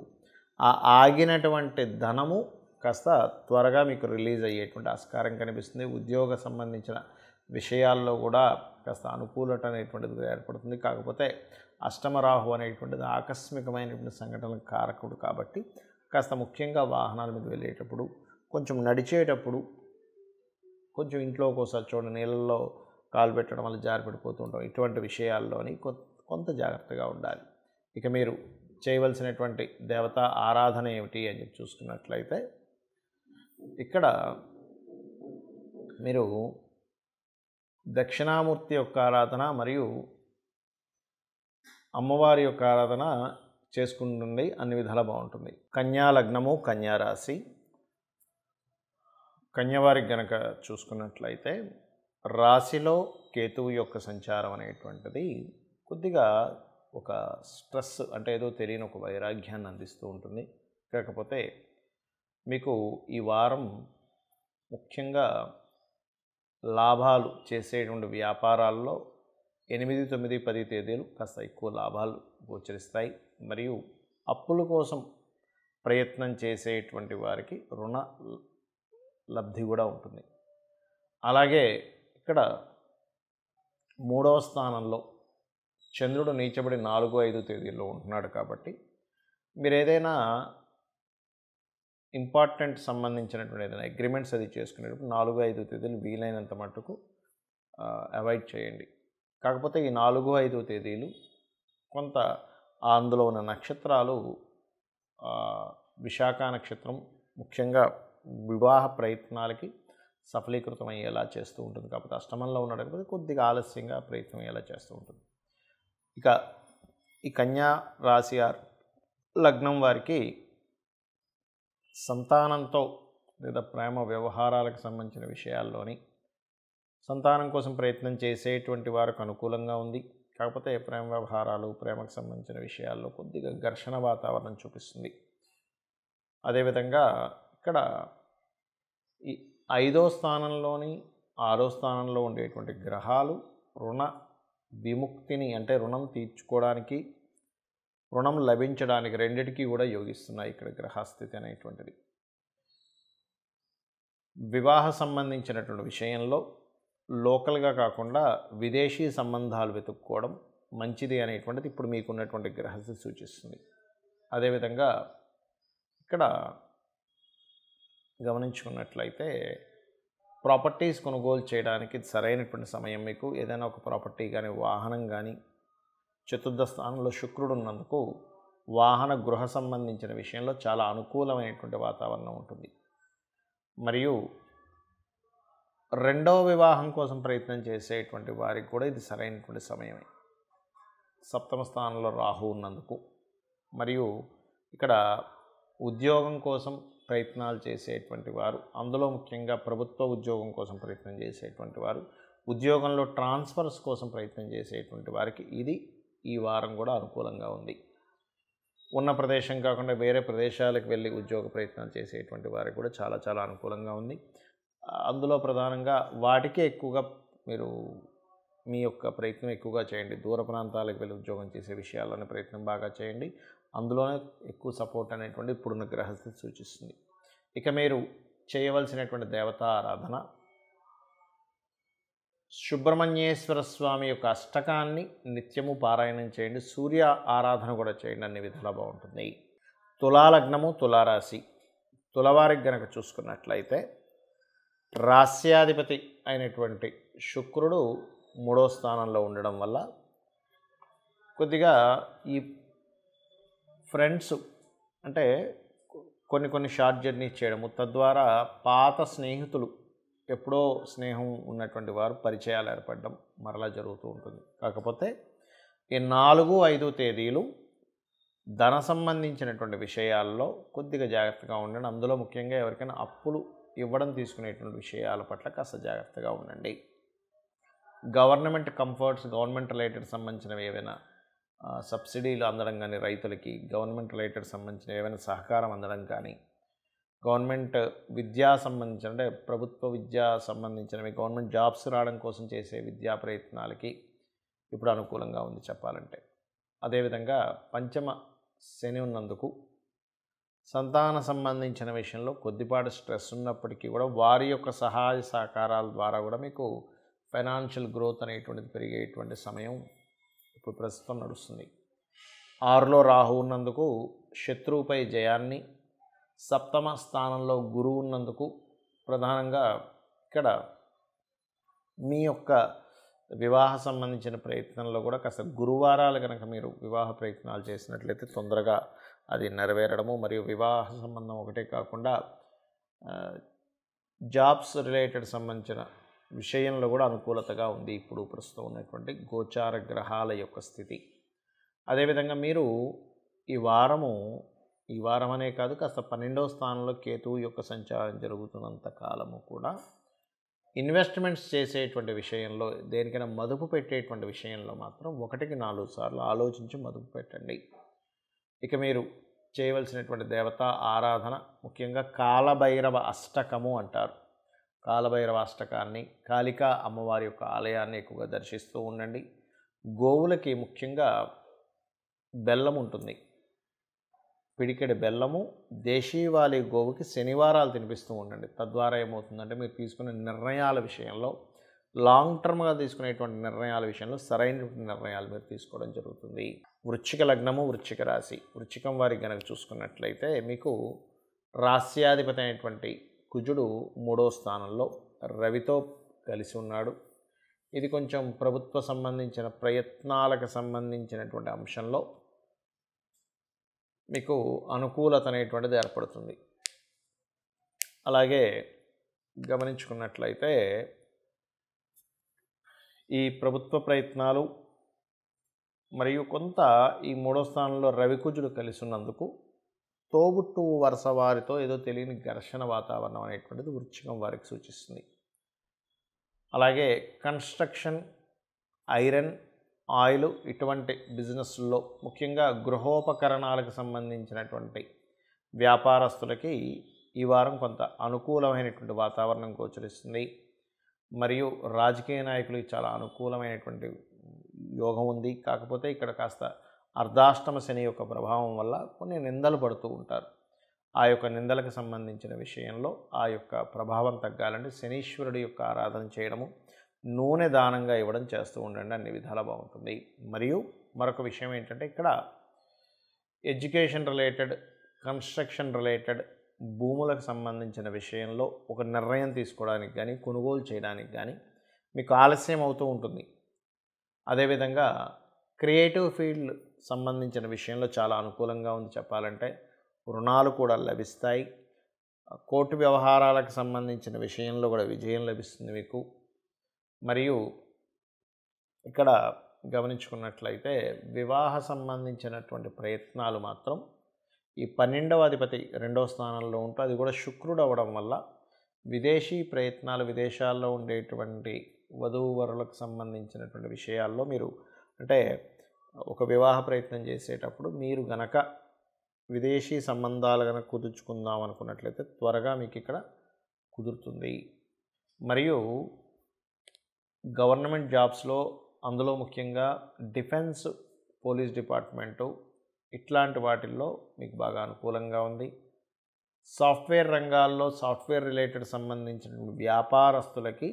ఆ ఆగినటువంటి ధనము కాస్త త్వరగా మీకు రిలీజ్ అయ్యేటువంటి ఆస్కారం కనిపిస్తుంది. ఉద్యోగ సంబంధించిన విషయాల్లో కూడా కాస్త అనుకూలత అనేటువంటిది ఏర్పడుతుంది. కాకపోతే అష్టమరాహు అనేటువంటిది ఆకస్మికమైనటువంటి సంఘటనలకు కారకుడు కాబట్టి కాస్త ముఖ్యంగా వాహనాల మీద వెళ్ళేటప్పుడు, కొంచెం నడిచేటప్పుడు, కొంచెం ఇంట్లో ఒకసారి చూడండి నీళ్ళల్లో కాలు పెట్టడం వల్ల జారిపడిపోతూ ఉంటాం. ఇటువంటి విషయాల్లోని కొంత జాగ్రత్తగా ఉండాలి. ఇక మీరు చేయవలసినటువంటి దేవతా ఆరాధన ఏమిటి అని చెప్పి చూసుకున్నట్లయితే ఇక్కడ మీరు దక్షిణామూర్తి యొక్క ఆరాధన మరియు అమ్మవారి యొక్క ఆరాధన చేసుకుంటుండి అన్ని విధాలా బాగుంటుంది. కన్యా లగ్నము, కన్యా రాశి, కన్యవారికి గనక చూసుకున్నట్లయితే రాశిలో కేతువు యొక్క సంచారం అనేటువంటిది కొద్దిగా ఒక స్ట్రెస్ అంటే ఏదో తెలియని ఒక వైరాగ్యాన్ని అందిస్తూ ఉంటుంది. కాకపోతే మీకు ఈ వారం ముఖ్యంగా లాభాలు చేసేటువంటి వ్యాపారాల్లో 8, 9, 10 తేదీలు కాస్త ఎక్కువ లాభాలు గోచరిస్తాయి. మరియు అప్పుల కోసం ప్రయత్నం చేసేటువంటి వారికి రుణ లబ్ధి కూడా ఉంటుంది. అలాగే ఇక్కడ 3వ స్థానంలో చంద్రుడు నీచబడి 4, 5 తేదీల్లో ఉంటున్నాడు కాబట్టి మీరు ఏదైనా ఇంపార్టెంట్ సంబంధించినటువంటి ఏదైనా అగ్రిమెంట్స్ అది చేసుకునేటప్పుడు 4, 5 తేదీలు వీలైనంత మట్టుకు అవాయిడ్ చేయండి. కాకపోతే ఈ 4, 5 తేదీలు కొంత అందులో ఉన్న నక్షత్రాలు విశాఖ నక్షత్రం ముఖ్యంగా వివాహ ప్రయత్నాలకి సఫలీకృతం అయ్యేలా చేస్తూ ఉంటుంది. కాబట్టి అష్టమంలో ఉండడం కొద్దిగా ఆలస్యంగా ప్రయత్నం అయ్యేలా చేస్తూ ఉంటుంది. ఇక ఈ కన్యా రాశి లగ్నం వారికి సంతానంతో లేదా ప్రేమ వ్యవహారాలకు సంబంధించిన విషయాల్లోని సంతానం కోసం ప్రయత్నం చేసేటువంటి వారికి అనుకూలంగా ఉంది. కాకపోతే ప్రేమ వ్యవహారాలు, ప్రేమకు సంబంధించిన విషయాల్లో కొద్దిగా ఘర్షణ వాతావరణం చూపిస్తుంది. అదేవిధంగా ఇక్కడ ఈ 5వ స్థానంలోని 6వ స్థానంలో ఉండేటువంటి గ్రహాలు రుణ విముక్తిని అంటే రుణం తీర్చుకోవడానికి, రుణం లభించడానికి రెండిటికీ కూడా యోగిస్తున్నాయి ఇక్కడ గ్రహస్థితి అనేటువంటిది. వివాహ సంబంధించినటువంటి విషయంలో లోకల్గా కాకుండా విదేశీ సంబంధాలు వెతుక్కోవడం మంచిది అనేటువంటిది ఇప్పుడు మీకున్నటువంటి గ్రహస్థితి సూచిస్తుంది. అదేవిధంగా ఇక్కడ గమనించుకున్నట్లయితే ప్రాపర్టీస్ కొనుగోలు చేయడానికి సరైనటువంటి సమయం. మీకు ఏదైనా ఒక ప్రాపర్టీ కానీ వాహనం కానీ, చతుర్థ స్థానంలో శుక్రుడు ఉన్నందుకు వాహన గృహ సంబంధించిన విషయంలో చాలా అనుకూలమైనటువంటి వాతావరణం ఉంటుంది. మరియు 2వ వివాహం కోసం ప్రయత్నం చేసేటువంటి వారికి కూడా ఇది సరైనటువంటి సమయమే. సప్తమ స్థానంలో రాహు ఉన్నందుకు, మరియు ఇక్కడ ఉద్యోగం కోసం ప్రయత్నాలు చేసేటువంటి వారు, అందులో ముఖ్యంగా ప్రభుత్వ ఉద్యోగం కోసం ప్రయత్నం చేసేటువంటి వారు, ఉద్యోగంలో ట్రాన్స్ఫర్స్ కోసం ప్రయత్నం చేసేటువంటి వారికి ఈ వారం కూడా అనుకూలంగా ఉంది. ఉన్న ప్రదేశం కాకుండా వేరే ప్రదేశాలకు వెళ్ళి ఉద్యోగ ప్రయత్నాలు చేసేటువంటి వారికి కూడా చాలా చాలా అనుకూలంగా ఉంది. అందులో ప్రధానంగా వాటికే ఎక్కువగా మీరు మీ యొక్క ప్రయత్నం ఎక్కువగా చేయండి. దూర ప్రాంతాలకు వెళ్ళి ఉద్యోగం చేసే విషయాల్లోనే ప్రయత్నం బాగా చేయండి. అందులోనే ఎక్కువ సపోర్ట్ అనేటువంటి ఇప్పుడున్న గ్రహస్థితి సూచిస్తుంది. ఇక మీరు చేయవలసినటువంటి దేవతా ఆరాధన సుబ్రహ్మణ్యేశ్వర స్వామి యొక్క అష్టకాన్ని నిత్యము పారాయణం చేయండి. సూర్య ఆరాధన కూడా చేయండి. అన్ని విధాలా బాగుంటుంది. తులాలగ్నము, తులారాశి, తులవారికి గనక చూసుకున్నట్లయితే రాస్యాధిపతి అయినటువంటి శుక్రుడు 3వ స్థానంలో ఉండడం వల్ల కొద్దిగా ఈ ఫ్రెండ్స్ అంటే కొన్ని షార్ట్ జర్నీ చేయడము, తద్వారా పాత స్నేహితులు ఎప్పుడో స్నేహం ఉన్నటువంటి వారు పరిచయాలు ఏర్పడడం మరలా జరుగుతూ ఉంటుంది. కాకపోతే ఈ 4, 5 తేదీలు ధన సంబంధించినటువంటి విషయాల్లో కొద్దిగా జాగ్రత్తగా ఉండండి. అందులో ముఖ్యంగా ఎవరికైనా అప్పులు ఇవ్వడం తీసుకునేటువంటి విషయాల పట్ల కాస్త జాగ్రత్తగా ఉండండి. గవర్నమెంట్ కంఫర్ట్స్, గవర్నమెంట్ రిలేటెడ్ సంబంధించినవి ఏవైనా సబ్సిడీలు అందడం కానీ, రైతులకి గవర్నమెంట్ రిలేటెడ్ సంబంధించిన ఏవైనా సహకారం అందడం కానీ, గవర్నమెంట్ విద్యా సంబంధించిన అంటే ప్రభుత్వ విద్యా సంబంధించినవి గవర్నమెంట్ జాబ్స్ రావడం కోసం చేసే విద్యా ప్రయత్నాలకి ఇప్పుడు అనుకూలంగా ఉంది చెప్పాలంటే. అదేవిధంగా పంచమ శని ఉన్నందుకు సంతాన సంబంధించిన విషయంలో కొద్దిపాటి స్ట్రెస్ ఉన్నప్పటికీ కూడా వారి యొక్క సహాయ సహకారాల ద్వారా కూడా మీకు ఫైనాన్షియల్ గ్రోత్ అనేటువంటిది పెరిగేటువంటి సమయం ఇప్పుడు ప్రస్తుతం నడుస్తుంది. 6లో రాహు ఉన్నందుకు శత్రువుపై జయాన్ని, సప్తమ స్థానంలో గురువు ఉన్నందుకు ప్రధానంగా ఇక్కడ మీ యొక్క వివాహ సంబంధించిన ప్రయత్నంలో కూడా కాస్త గురువారాలు కనుక మీరు వివాహ ప్రయత్నాలు చేసినట్లయితే తొందరగా అది నెరవేరడము, మరియు వివాహ సంబంధం ఒకటే కాకుండా జాబ్స్ రిలేటెడ్ సంబంధించిన విషయంలో కూడా అనుకూలతగా ఉంది ఇప్పుడు ప్రస్తుతం ఉన్నటువంటి గోచార గ్రహాల యొక్క స్థితి. అదేవిధంగా మీరు ఈ వారం అనే కాదు, కాస్త 12వ స్థానంలో కేతువు యొక్క సంచారం జరుగుతున్నంత కాలము కూడా ఇన్వెస్ట్మెంట్స్ చేసేటువంటి విషయంలో, దేనికైనా మదుపు పెట్టేటువంటి విషయంలో మాత్రం 1కి 4 సార్లు ఆలోచించి మదుపు పెట్టండి. ఇక మీరు చేయవలసినటువంటి దేవతా ఆరాధన ముఖ్యంగా కాలభైరవ అష్టకము అంటారు. కాలభైరవ అష్టకాన్ని, కాళికా అమ్మవారి యొక్క ఆలయాన్ని ఎక్కువగా దర్శిస్తూ ఉండండి. గోవులకి ముఖ్యంగా బెల్లం ఉంటుంది, పిడికెడు బెల్లము దేశీవాలి గోవుకి శనివారాలు తినిపిస్తూ ఉండండి. తద్వారా ఏమవుతుందంటే మీరు తీసుకునే నిర్ణయాల విషయంలో, లాంగ్ టర్మ్గా తీసుకునేటువంటి నిర్ణయాల విషయంలో సరైనటువంటి నిర్ణయాలు మీరు తీసుకోవడం జరుగుతుంది. వృశ్చిక లగ్నము, వృశ్చిక రాశి, వృశ్చికం వారికి కనుక చూసుకున్నట్లయితే మీకు రాస్యాధిపతి అయినటువంటి కుజుడు 3వ స్థానంలో రవితో కలిసి ఉన్నాడు. ఇది కొంచెం ప్రభుత్వ సంబంధించిన ప్రయత్నాలకు సంబంధించినటువంటి అంశంలో మీకు అనుకూలత అనేటువంటిది ఏర్పడుతుంది. అలాగే గమనించుకున్నట్లయితే ఈ ప్రభుత్వ ప్రయత్నాలు మరియు కొంత ఈ 3వ స్థానంలో రవికుజుడు కలిసి ఉన్నందుకు తోబుట్టువు వరుస వారితో ఏదో తెలియని ఘర్షణ వాతావరణం అనేటువంటిది వృశ్చికం వారికి సూచిస్తుంది. అలాగే కన్స్ట్రక్షన్, ఐరన్, ఆయిల్ ఇటువంటి బిజినెస్లో ముఖ్యంగా గృహోపకరణాలకు సంబంధించినటువంటి వ్యాపారస్తులకి ఈ వారం కొంత అనుకూలమైనటువంటి వాతావరణం గోచరిస్తుంది. మరియు రాజకీయ నాయకులకి చాలా అనుకూలమైనటువంటి యోగం ఉంది. కాకపోతే ఇక్కడ కాస్త అర్ధాష్టమ శని యొక్క ప్రభావం వల్ల కొన్ని నిందలు పడుతూ ఉంటారు. ఆ యొక్క నిందలకు సంబంధించిన విషయంలో ఆ యొక్క ప్రభావం తగ్గాలంటే శనీశ్వరుడి యొక్క ఆరాధన చేయడము, నూనె దానంగా ఇవ్వడం చేస్తూ ఉండండి. అన్ని విధాలా బాగుంటుంది. మరియు మరొక విషయం ఏంటంటే ఇక్కడ ఎడ్యుకేషన్ రిలేటెడ్, కన్స్ట్రక్షన్ రిలేటెడ్, భూములకు సంబంధించిన విషయంలో ఒక నిర్ణయం తీసుకోవడానికి కానీ, కొనుగోలు చేయడానికి కానీ మీకు ఆలస్యం అవుతూ ఉంటుంది. అదేవిధంగా క్రియేటివ్ ఫీల్డ్ సంబంధించిన విషయంలో చాలా అనుకూలంగా ఉంది చెప్పాలంటే. రుణాలు కూడా లభిస్తాయి. కోర్టు వ్యవహారాలకు సంబంధించిన విషయంలో కూడా విజయం లభిస్తుంది మీకు. మరియు ఇక్కడ గమనించుకున్నట్లయితే వివాహ సంబంధించినటువంటి ప్రయత్నాలు మాత్రం ఈ 12వ అధిపతి 2వ స్థానంలో ఉంటూ అది కూడా శుక్రుడు అవ్వడం వల్ల విదేశీ ప్రయత్నాలు, విదేశాల్లో ఉండేటువంటి వధూవరులకు సంబంధించినటువంటి విషయాల్లో మీరు అంటే ఒక వివాహ ప్రయత్నం చేసేటప్పుడు మీరు గనక విదేశీ సంబంధాలు కనుక కుదుర్చుకుందాం అనుకున్నట్లయితే త్వరగా మీకు ఇక్కడ కుదురుతుంది. మరియు గవర్నమెంట్ జాబ్స్లో, అందులో ముఖ్యంగా డిఫెన్స్, పోలీస్ డిపార్ట్మెంటు ఇట్లాంటి వాటిల్లో మీకు బాగా అనుకూలంగా ఉంది. సాఫ్ట్వేర్ రంగాల్లో, సాఫ్ట్వేర్ రిలేటెడ్ సంబంధించిన వ్యాపారస్తులకి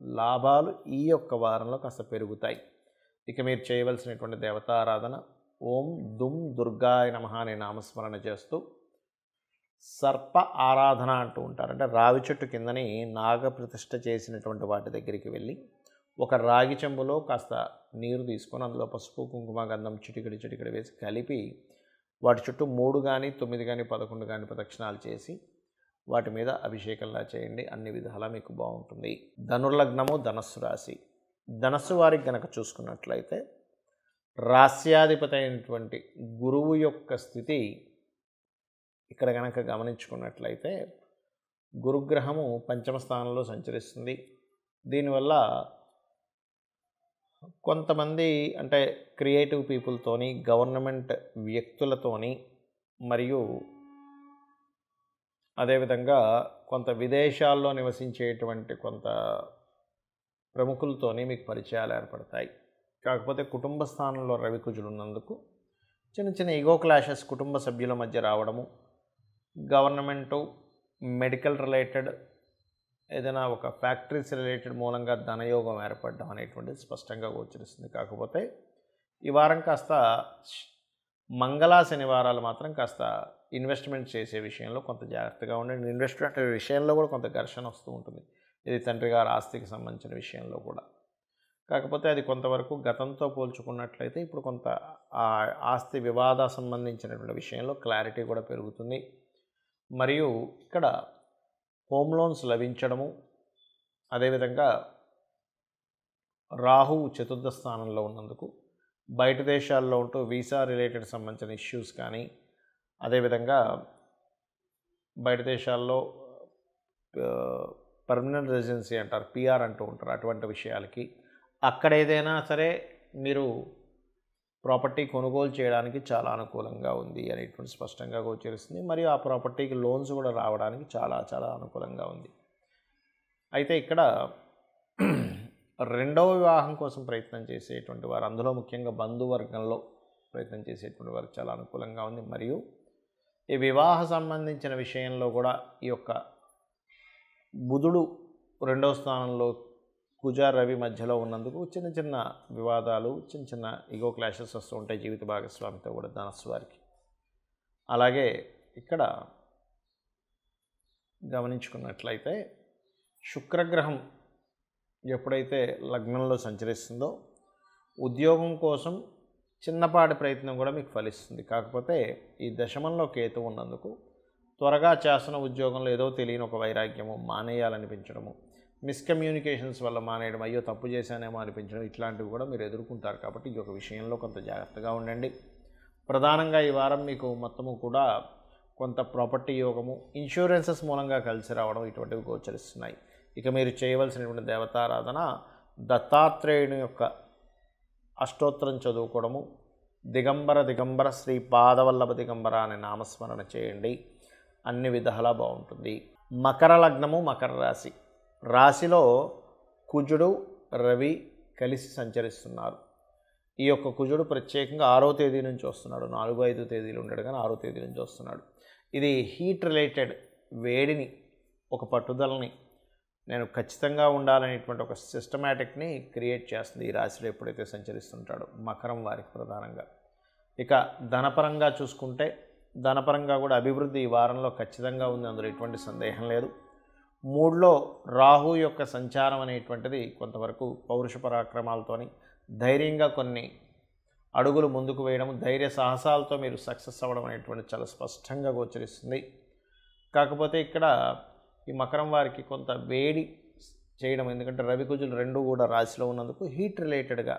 లాభాలు ఈ యొక్క వారంలో కాస్త పెరుగుతాయి. ఇక మీరు చేయవలసినటువంటి దేవతారాధన ఓం దుమ్ దుర్గాయ నమః అనే నామస్మరణ చేస్తూ సర్ప ఆరాధన అంటూ ఉంటారు. అంటే రావి చెట్టు కిందని నాగప్రతిష్ఠ చేసినటువంటి వాటి దగ్గరికి వెళ్ళి ఒక రాగి చెంబులో కాస్త నీరు తీసుకొని అందులో పసుపు, కుంకుమ, గంధం చిటికెడి వేసి కలిపి వాటి చుట్టూ 3 కానీ 9 కానీ 11 కానీ ప్రదక్షిణాలు చేసి వాటి మీద అభిషేకంలా చేయండి. అన్ని విధాలా మీకు బాగుంటుంది. ధనుర్లగ్నము, ధనస్సు రాశి. ధనస్సు వారికి గనక చూసుకున్నట్లయితే రాస్యాధిపతి అయినటువంటి గురువు యొక్క స్థితి ఇక్కడ గనక గమనించుకున్నట్లయితే గురుగ్రహము 5వ స్థానంలో సంచరిస్తుంది. దీనివల్ల కొంతమంది అంటే క్రియేటివ్ పీపుల్తోని, గవర్నమెంట్ వ్యక్తులతోని మరియు అదేవిధంగా కొంత విదేశాల్లో నివసించేటువంటి కొంత ప్రముఖులతోని మీకు పరిచయాలు ఏర్పడతాయి. కాకపోతే కుటుంబ స్థానంలో రవికుజుడు ఉన్నందుకు చిన్న చిన్న ఈగో క్లాషెస్ కుటుంబ సభ్యుల మధ్య రావడము, గవర్నమెంటు, మెడికల్ రిలేటెడ్ ఏదైనా ఒక ఫ్యాక్టరీస్ రిలేటెడ్ మూలంగా ధనయోగం ఏర్పడడం అనేటువంటిది స్పష్టంగా గోచరిస్తుంది. కాకపోతే ఈ వారం కాస్త మంగళ శనివారాలు మాత్రం కాస్త ఇన్వెస్ట్మెంట్ చేసే విషయంలో కొంత జాగ్రత్తగా ఉండండి. ఇన్వెస్ట్మెంట్ విషయంలో కూడా కొంత ఘర్షణ వస్తూ ఉంటుంది. ఇది తండ్రి గారి ఆస్తికి సంబంధించిన విషయంలో కూడా. కాకపోతే అది కొంతవరకు గతంతో పోల్చుకున్నట్లయితే ఇప్పుడు కొంత ఆ ఆస్తి వివాద సంబంధించినటువంటి విషయంలో క్లారిటీ కూడా పెరుగుతుంది. మరియు ఇక్కడ హోమ్ లోన్స్ లభించడము, అదేవిధంగా రాహువు 4వ స్థానంలో ఉన్నందుకు బయట దేశాల్లో ఉంటూ వీసా రిలేటెడ్ సంబంధించిన ఇష్యూస్ కానీ, అదేవిధంగా బయట దేశాల్లో పర్మనెంట్ రెసిడెన్సీ అంటారు, పిఆర్ అంటూ ఉంటారు, అటువంటి విషయాలకి అక్కడ ఏదైనా సరే మీరు ప్రాపర్టీ కొనుగోలు చేయడానికి చాలా అనుకూలంగా ఉంది అనేటువంటి స్పష్టంగా గోచరిస్తుంది. మరియు ఆ ప్రాపర్టీకి లోన్స్ కూడా రావడానికి చాలా చాలా అనుకూలంగా ఉంది. అయితే ఇక్కడ 2వ వివాహం కోసం ప్రయత్నం చేసేటువంటి వారు, అందులో ముఖ్యంగా బంధువర్గంలో ప్రయత్నం చేసేటువంటి వారికి చాలా అనుకూలంగా ఉంది. మరియు ఈ వివాహ సంబంధించిన విషయంలో కూడా ఈ యొక్క బుధుడు 2వ స్థానంలో కుజ రవి మధ్యలో ఉన్నందుకు చిన్న చిన్న వివాదాలు, చిన్న చిన్న ఈగో క్లాషెస్ వస్తూ ఉంటాయి జీవిత భాగస్వామితో కూడా ధనస్సు వారికి. అలాగే ఇక్కడ గమనించుకున్నట్లయితే శుక్రగ్రహం ఎప్పుడైతే లగ్నంలో సంచరిస్తుందో ఉద్యోగం కోసం చిన్నపాటి ప్రయత్నం కూడా మీకు ఫలిస్తుంది. కాకపోతే ఈ దశమంలో కేతు ఉన్నందుకు త్వరగా చేస్తున్న ఉద్యోగంలో ఏదో తెలియని ఒక వైరాగ్యము, మానేయాలనిపించడము, మిస్కమ్యూనికేషన్స్ వల్ల మానేయడం, అయ్యో తప్పు చేశానేమో అనిపించడం, ఇట్లాంటివి కూడా మీరు ఎదుర్కొంటారు. కాబట్టి ఈ యొక్క విషయంలో కొంత జాగ్రత్తగా ఉండండి. ప్రధానంగా ఈ వారం మీకు మొత్తము కూడా కొంత ప్రాపర్టీ యోగము, ఇన్సూరెన్సెస్ మూలంగా కలిసి రావడం ఇటువంటివి గోచరిస్తున్నాయి. ఇక మీరు చేయవలసినటువంటి దేవతారాధన దత్తాత్రేయుని యొక్క అష్టోత్తరం చదువుకోవడము, దిగంబర శ్రీ పాదవల్లభ దిగంబర అనే నామస్మరణ చేయండి. అన్ని విధాలా బాగుంటుంది. మకర లగ్నము, మకర రాశి. రాశిలో కుజుడు రవి కలిసి సంచరిస్తున్నారు. ఈ యొక్క కుజుడు ప్రత్యేకంగా 6వ తేదీ నుంచి వస్తున్నాడు. 4, 5 తేదీలు ఉండడు కానీ 6వ తేదీ నుంచి వస్తున్నాడు. ఇది హీట్ రిలేటెడ్ వేడిని, ఒక పట్టుదలని, నేను ఖచ్చితంగా ఉండాలనేటువంటి ఒక సిస్టమేటిక్ని క్రియేట్ చేస్తుంది ఈ రాశిలో ఎప్పుడైతే సంచరిస్తుంటాడో మకరం వారికి ప్రధానంగా. ఇక ధనపరంగా చూసుకుంటే ధనపరంగా కూడా అభివృద్ధి ఈ వారంలో ఖచ్చితంగా ఉంది, అందులో ఎటువంటి సందేహం లేదు. 3లో రాహు యొక్క సంచారం అనేటువంటిది కొంతవరకు పౌరుష పరాక్రమాలతోని ధైర్యంగా కొన్ని అడుగులు ముందుకు వేయడం, ధైర్య సాహసాలతో మీరు సక్సెస్ అవ్వడం అనేటువంటి చాలా స్పష్టంగా గోచరిస్తుంది. కాకపోతే ఇక్కడ ఈ మకరం వారికి కొంత వేడి చేయడం, ఎందుకంటే రవి కుజులు 2 కూడా రాశిలో ఉన్నందుకు హీట్ రిలేటెడ్గా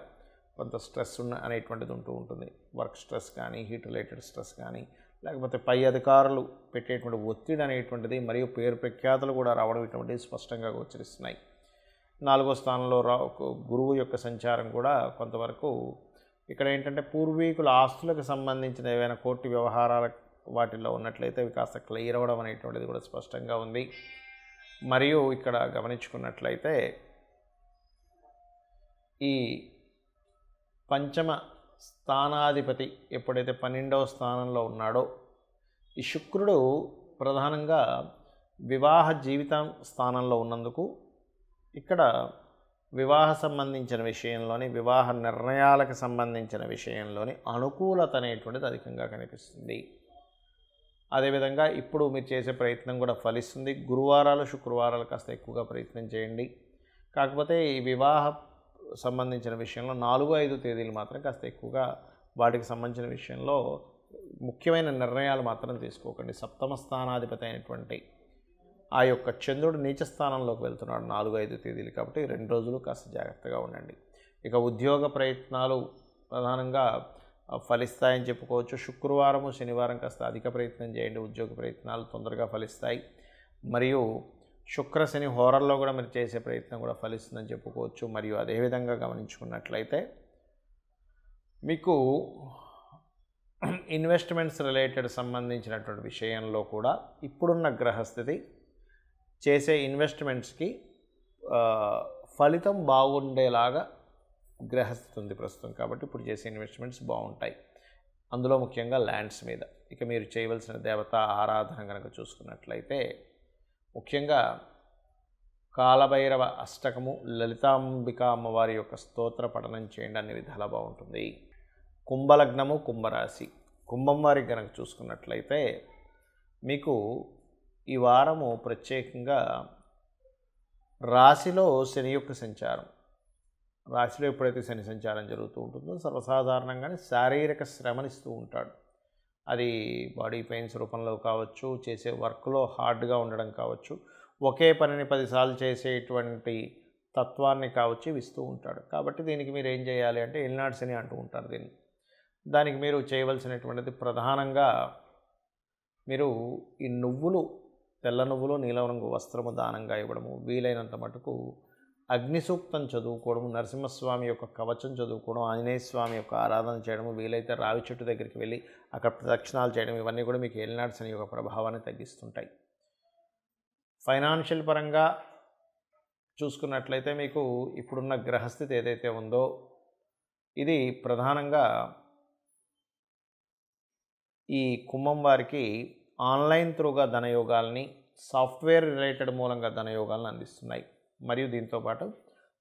కొంత స్ట్రెస్ అనేటువంటిది ఉంటూ ఉంటుంది. వర్క్ స్ట్రెస్ కానీ, హీట్ రిలేటెడ్ స్ట్రెస్ కానీ, లేకపోతే పై అధికారులు పెట్టేటువంటి ఒత్తిడి అనేటువంటిది మరియు పేరు ప్రఖ్యాతులు కూడా రావడం ఇటువంటివి స్పష్టంగా గోచరిస్తున్నాయి. 4వ స్థానంలో గురువు యొక్క సంచారం కూడా కొంతవరకు ఇక్కడ ఏంటంటే పూర్వీకుల ఆస్తులకు సంబంధించిన ఏవైనా కోర్టు వ్యవహారాల వాటిల్లో ఉన్నట్లయితే అవి కాస్త క్లియర్ అవ్వడం అనేటువంటిది కూడా స్పష్టంగా ఉంది. మరియు ఇక్కడ గమనించుకున్నట్లయితే ఈ పంచమ స్థానాధిపతి ఎప్పుడైతే 12వ స్థానంలో ఉన్నాడో ఈ శుక్రుడు ప్రధానంగా వివాహ జీవితం స్థానంలో ఉన్నందుకు ఇక్కడ వివాహ సంబంధించిన విషయంలోని వివాహ నిర్ణయాలకు సంబంధించిన విషయంలోని అనుకూలత అనేటువంటిది అధికంగా కనిపిస్తుంది. అదేవిధంగా ఇప్పుడు మీరు చేసే ప్రయత్నం కూడా ఫలిస్తుంది. గురువారాలు శుక్రవారాలు కాస్త ఎక్కువగా ప్రయత్నం చేయండి. కాకపోతే ఈ వివాహ సంబంధించిన విషయంలో 4, 5 తేదీలు మాత్రం కాస్త ఎక్కువగా వాటికి సంబంధించిన విషయంలో ముఖ్యమైన నిర్ణయాలు మాత్రం తీసుకోకండి. సప్తమ స్థానాధిపతి అయినటువంటి ఆ యొక్క చంద్రుడు నీచ స్థానంలోకి వెళ్తున్నాడు 4, 5 తేదీలు. కాబట్టి 2 రోజులు కాస్త జాగ్రత్తగా ఉండండి. ఇక ఉద్యోగ ప్రయత్నాలు ప్రధానంగా ఫలిస్తాయని చెప్పుకోవచ్చు. శుక్రవారము శనివారం కాస్త అధిక ప్రయత్నం చేయండి, ఉద్యోగ ప్రయత్నాలు తొందరగా ఫలిస్తాయి. మరియు శుక్ర శని హోరల్లో కూడా మీరు చేసే ప్రయత్నం కూడా ఫలిస్తుందని చెప్పుకోవచ్చు. మరియు అదేవిధంగా గమనించుకున్నట్లయితే మీకు ఇన్వెస్ట్మెంట్స్ రిలేటెడ్ సంబంధించినటువంటి విషయంలో కూడా ఇప్పుడున్న గ్రహస్థితి చేసే ఇన్వెస్ట్మెంట్స్కి ఫలితం బాగుండేలాగా గ్రహస్థితి ఉంది ప్రస్తుతం. కాబట్టి ఇప్పుడు చేసే ఇన్వెస్ట్మెంట్స్ బాగుంటాయి. అందులో ముఖ్యంగా ల్యాండ్స్ మీద. ఇక మీరు చేయవలసిన దేవత ఆరాధన కనుక చూసుకున్నట్లయితే ముఖ్యంగా కాలభైరవ అష్టకము, లలితాంబిక అమ్మవారి యొక్క స్తోత్ర పఠనం చేయండి, అన్ని విధాలా బాగుంటుంది. కుంభలగ్నము, కుంభరాశి. కుంభం వారికి కనుక చూసుకున్నట్లయితే మీకు ఈ వారము ప్రత్యేకంగా రాశిలో శని యొక్క సంచారం, రాశిలో ఎప్పుడైతే శని సంచారం జరుగుతూ ఉంటుందో సర్వసాధారణంగానే శారీరక శ్రమనిస్తూ ఉంటాడు. అది బాడీ పెయిన్స్ రూపంలో కావచ్చు, చేసే వర్క్లో హార్డ్గా ఉండడం కావచ్చు, ఒకే పనిని 10 సార్లు చేసేటువంటి తత్వాన్ని కావచ్చు ఇస్తూ ఉంటాడు. కాబట్టి దీనికి మీరు ఏం చేయాలి అంటే ఎల్నాడు శని అంటూ ఉంటారు దీన్ని. దానికి మీరు చేయవలసినటువంటిది ప్రధానంగా మీరు ఈ నువ్వులు, తెల్ల నువ్వులు, నీలం రంగు వస్త్రము దానంగా ఇవ్వడము, వీలైనంత మటుకు అగ్ని సూక్తం చదువుకోవడము, నరసింహస్వామి యొక్క కవచం చదువుకోవడం, ఆంజనేయ స్వామి యొక్క ఆరాధన చేయడము, వీలైతే రావి చెట్టు దగ్గరికి వెళ్ళి అక్కడ ప్రదక్షిణాలు చేయడం, ఇవన్నీ కూడా మీకు ఏలినాడు శని యొక్క ప్రభావాన్ని తగ్గిస్తుంటాయి. ఫైనాన్షియల్ పరంగా చూసుకున్నట్లయితే మీకు ఇప్పుడున్న గ్రహస్థితి ఏదైతే ఉందో ఇది ప్రధానంగా ఈ కుంభం వారికి ఆన్లైన్ త్రూగా ధనయోగాల్ని, సాఫ్ట్వేర్ రిలేటెడ్ మూలంగా ధనయోగాలను అందిస్తున్నాయి. మరియు దీంతోపాటు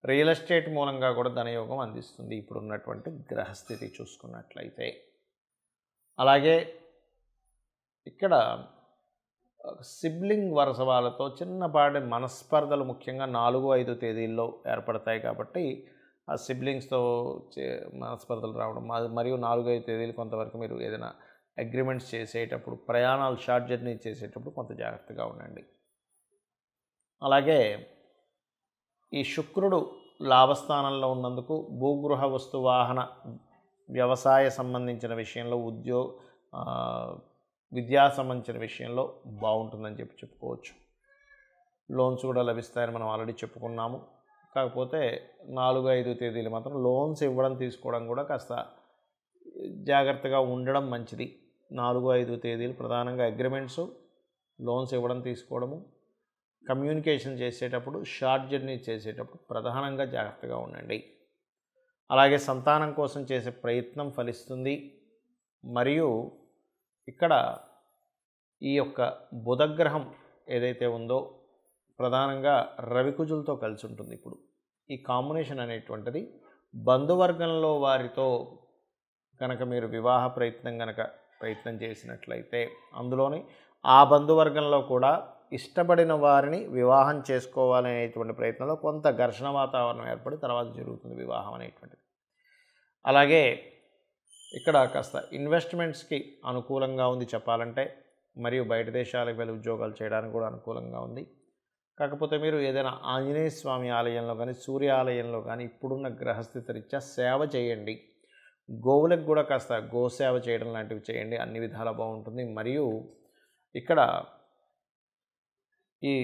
రియల్ ఎస్టేట్ మూలంగా కూడా ధనయోగం అందిస్తుంది ఇప్పుడున్నటువంటి గ్రహస్థితి చూసుకున్నట్లయితే. అలాగే ఇక్కడ సిబ్లింగ్ వరుస వాళ్ళతో చిన్నపాటి మనస్పర్ధలు ముఖ్యంగా 4, 5 తేదీల్లో ఏర్పడతాయి. కాబట్టి ఆ సిబ్లింగ్స్తో మనస్పర్ధలు రావడం మరియు 4, 5 తేదీలు కొంతవరకు మీరు ఏదైనా అగ్రిమెంట్స్ చేసేటప్పుడు, ప్రయాణాలు షార్ట్ జర్నీ చేసేటప్పుడు కొంత జాగ్రత్తగా ఉండండి. అలాగే ఈ శుక్రుడు లాభస్థానంలో ఉన్నందుకు భూగృహ వస్తు వాహన వ్యవసాయ సంబంధించిన విషయంలో, విద్యా సంబంధించిన విషయంలో బాగుంటుందని చెప్పుకోవచ్చు. లోన్స్ కూడా లభిస్తాయని మనం ఆల్రెడీ చెప్పుకున్నాము. కాకపోతే 4, 5 తేదీలు మాత్రం లోన్స్ ఇవ్వడం తీసుకోవడం కూడా కాస్త జాగ్రత్తగా ఉండడం మంచిది. 4, 5 తేదీలు ప్రధానంగా అగ్రిమెంట్స్, లోన్స్ ఇవ్వడం తీసుకోవడము, కమ్యూనికేషన్ చేసేటప్పుడు, షార్ట్ జర్నీ చేసేటప్పుడు ప్రధానంగా జాగ్రత్తగా ఉండండి. అలాగే సంతానం కోసం చేసే ప్రయత్నం ఫలిస్తుంది. మరియు ఇక్కడ ఈ యొక్క బుధగ్రహం ఏదైతే ఉందో ప్రధానంగా రవికుజులతో కలిసి ఉంటుంది. ఇప్పుడు ఈ కాంబినేషన్ అనేటువంటిది బంధువర్గంలో వారితో కనుక మీరు వివాహ ప్రయత్నం చేసినట్లయితే అందులోని ఆ బంధువర్గంలో కూడా ఇష్టపడిన వారిని వివాహం చేసుకోవాలనేటువంటి ప్రయత్నంలో కొంత ఘర్షణ వాతావరణం ఏర్పడి తర్వాత జరుగుతుంది వివాహం అనేటువంటిది. అలాగే ఇక్కడ కాస్త ఇన్వెస్ట్మెంట్స్కి అనుకూలంగా ఉంది చెప్పాలంటే, మరియు బయట దేశాలకు వెళ్ళి ఉద్యోగాలు చేయడానికి కూడా అనుకూలంగా ఉంది. కాకపోతే మీరు ఏదైనా ఆంజనేయ స్వామి ఆలయంలో కానీ, సూర్య ఆలయంలో కానీ ఇప్పుడున్న గ్రహస్థితి రీత్యా సేవ చేయండి. గోవులకు కూడా కాస్త గోసేవ చేయడం లాంటివి చేయండి, అన్ని విధాలా బాగుంటుంది. మరియు ఇక్కడ ఈ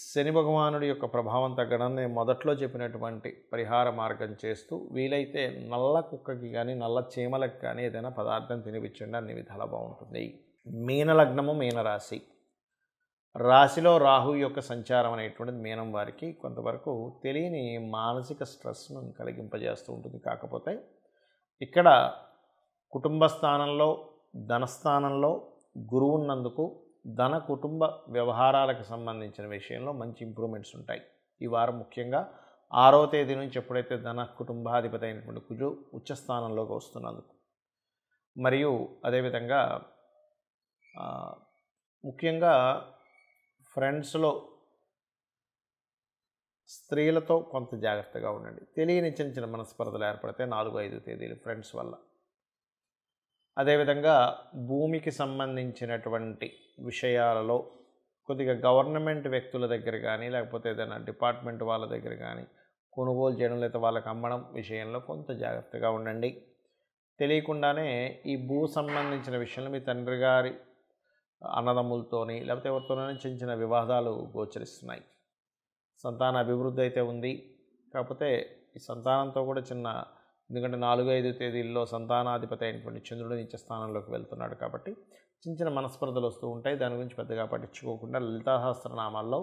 శని భగవానుడి యొక్క ప్రభావం తగ్గడం నేను మొదట్లో చెప్పినటువంటి పరిహార మార్గం చేస్తూ వీలైతే నల్ల కుక్కకి కానీ నల్ల చీమలకు కానీ ఏదైనా పదార్థం తినిపించండి, అన్ని విధాలా బాగుంటుంది. మీనలగ్నము, మీనరాశి. రాశిలో రాహు యొక్క సంచారం అనేటువంటిది మీనం వారికి కొంతవరకు తెలియని మానసిక స్ట్రెస్ను కలిగింపజేస్తూ ఉంటుంది. కాకపోతే ఇక్కడ కుటుంబ స్థానంలో, ధనస్థానంలో గురువు ఉన్నందుకు ధన కుటుంబ వ్యవహారాలకు సంబంధించిన విషయంలో మంచి ఇంప్రూవ్మెంట్స్ ఉంటాయి. ఈ వారం ముఖ్యంగా 6వ తేదీ నుంచి ఎప్పుడైతే ధన కుటుంబాధిపతి అయినటువంటి కుజు ఉచ్చస్థానంలోకి వస్తున్నందుకు, మరియు అదేవిధంగా ముఖ్యంగా ఫ్రెండ్స్లో స్త్రీలతో కొంత జాగ్రత్తగా ఉండండి. తెలియని చిన్న చిన్న మనస్పర్ధలు ఏర్పడితే 4-5 తేదీలు ఫ్రెండ్స్ వల్ల. అదేవిధంగా భూమికి సంబంధించినటువంటి విషయాలలో కొద్దిగా గవర్నమెంట్ వ్యక్తుల దగ్గర కానీ లేకపోతే ఏదైనా డిపార్ట్మెంట్ వాళ్ళ దగ్గర కానీ కొనుగోలు చేయడం లేదా వాళ్ళకి అమ్మడం విషయంలో కొంత జాగ్రత్తగా ఉండండి. తెలియకుండానే ఈ భూ సంబంధించిన విషయంలో మీ తండ్రి గారి అన్నదమ్ములతోని లేకపోతే ఎవరితోనైనా చిన్న చిన్న వివాదాలు గోచరిస్తున్నాయి. సంతాన అభివృద్ధి అయితే ఉంది, కాకపోతే ఈ సంతానంతో కూడా చిన్న, ఎందుకంటే 4-5 తేదీల్లో సంతానాధిపతి అయినటువంటి చంద్రుడు నీచ స్థానంలోకి వెళ్తున్నాడు కాబట్టి చిన్న చిన్న మనస్పర్ధలు వస్తూ ఉంటాయి. దాని గురించి పెద్దగా పట్టించుకోకుండా లలితా సహస్రనామాల్లో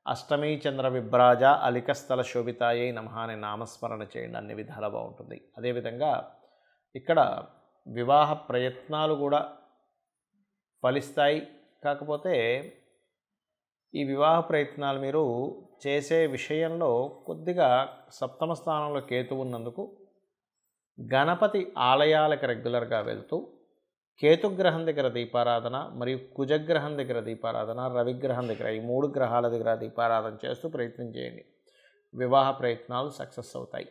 అష్టమీ చంద్ర విభ్రాజ అలికస్థల శోభితాయై నమః అనే నామస్మరణ చేయండి, అన్ని విధాలా బాగుంటుంది. అదేవిధంగా ఇక్కడ వివాహ ప్రయత్నాలు కూడా ఫలిస్తాయి. కాకపోతే ఈ వివాహ ప్రయత్నాలు మీరు చేసే విషయంలో కొద్దిగా సప్తమ స్థానంలో కేతు ఉన్నందుకు గణపతి ఆలయాలకు రెగ్యులర్గా వెళ్తూ కేతుగ్రహం దగ్గర దీపారాధన మరియు కుజగ్రహం దగ్గర దీపారాధన, రవిగ్రహం దగ్గర, ఈ 3 గ్రహాల దగ్గర దీపారాధన చేస్తూ ప్రయత్నం చేయండి. వివాహ ప్రయత్నాలు సక్సెస్ అవుతాయి.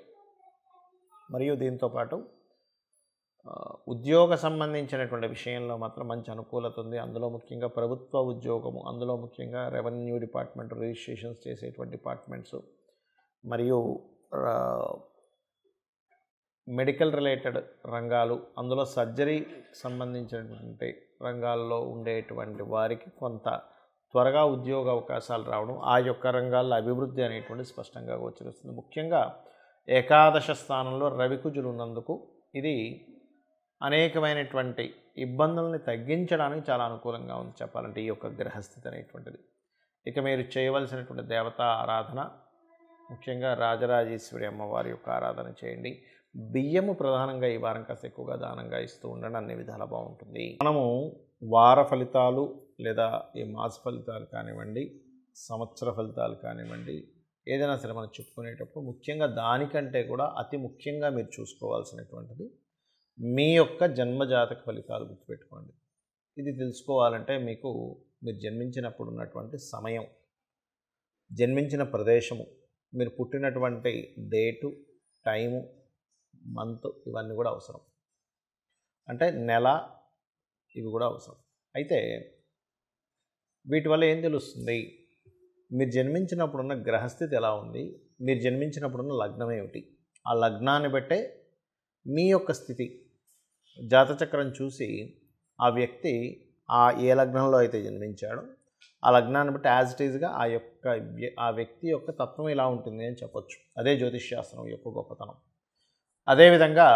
మరియు దీంతోపాటు ఉద్యోగ సంబంధించినటువంటి విషయంలో మాత్రం మంచి అనుకూలత ఉంది. అందులో ముఖ్యంగా ప్రభుత్వ ఉద్యోగము, అందులో ముఖ్యంగా రెవెన్యూ డిపార్ట్మెంట్, రిజిస్ట్రేషన్స్ చేసేటువంటి డిపార్ట్మెంట్స్, మరియు మెడికల్ రిలేటెడ్ రంగాలు, అందులో సర్జరీ సంబంధించినటువంటి రంగాల్లో ఉండేటువంటి వారికి కొంత త్వరగా ఉద్యోగ అవకాశాలు రావడం, ఆ యొక్క రంగాల్లో అభివృద్ధి అనేటువంటి స్పష్టంగా గోచరిస్తుంది. ముఖ్యంగా ఏకాదశ స్థానంలో రవికుజులు ఉన్నందుకు ఇది అనేకమైనటువంటి ఇబ్బందుల్ని తగ్గించడానికి చాలా అనుకూలంగా ఉంది చెప్పాలంటే ఈ యొక్క గ్రహస్థితి అనేటువంటిది. ఇక మీరు చేయవలసినటువంటి దేవతా ఆరాధన ముఖ్యంగా రాజరాజేశ్వరి అమ్మవారి యొక్క ఆరాధన చేయండి. బియ్యము ప్రధానంగా ఈ వారం కాస్త ఎక్కువగా దానంగా ఇస్తూ ఉండండి, అన్ని విధాలా బాగుంటుంది. మనము వార ఫలితాలు లేదా ఈ మాస ఫలితాలు కానివ్వండి, సంవత్సర ఫలితాలు కానివ్వండి, ఏదైనా సరే మనం చెప్పుకునేటప్పుడు ముఖ్యంగా దానికంటే కూడా అతి ముఖ్యంగా మీరు చూసుకోవాల్సినటువంటిది మీ యొక్క జన్మజాతక ఫలితాలు గుర్తుపెట్టుకోండి. ఇది తెలుసుకోవాలంటే మీకు మీరు జన్మించినప్పుడు ఉన్నటువంటి సమయం, జన్మించిన ప్రదేశము, మీరు పుట్టినటువంటి డేటు, టైము, మంత్, ఇవన్నీ కూడా అవసరం. అంటే నెల, ఇవి కూడా అవసరం. అయితే వీటి వల్ల ఏం తెలుస్తుంది? మీరు జన్మించినప్పుడున్న గ్రహస్థితి ఎలా ఉంది, మీరు జన్మించినప్పుడున్న లగ్నం ఏమిటి, ఆ లగ్నాన్ని బట్టే మీ యొక్క స్థితి జాతచక్రం చూసి ఆ వ్యక్తి ఏ లగ్నంలో అయితే జన్మించాడో ఆ లగ్నాన్ని బట్టి యాజ్ ఇట్ ఈజ్గా ఆ వ్యక్తి యొక్క తత్వం ఇలా ఉంటుంది అని చెప్పొచ్చు. అదే జ్యోతిష్శాస్త్రం యొక్క గొప్పతనం. అదేవిధంగా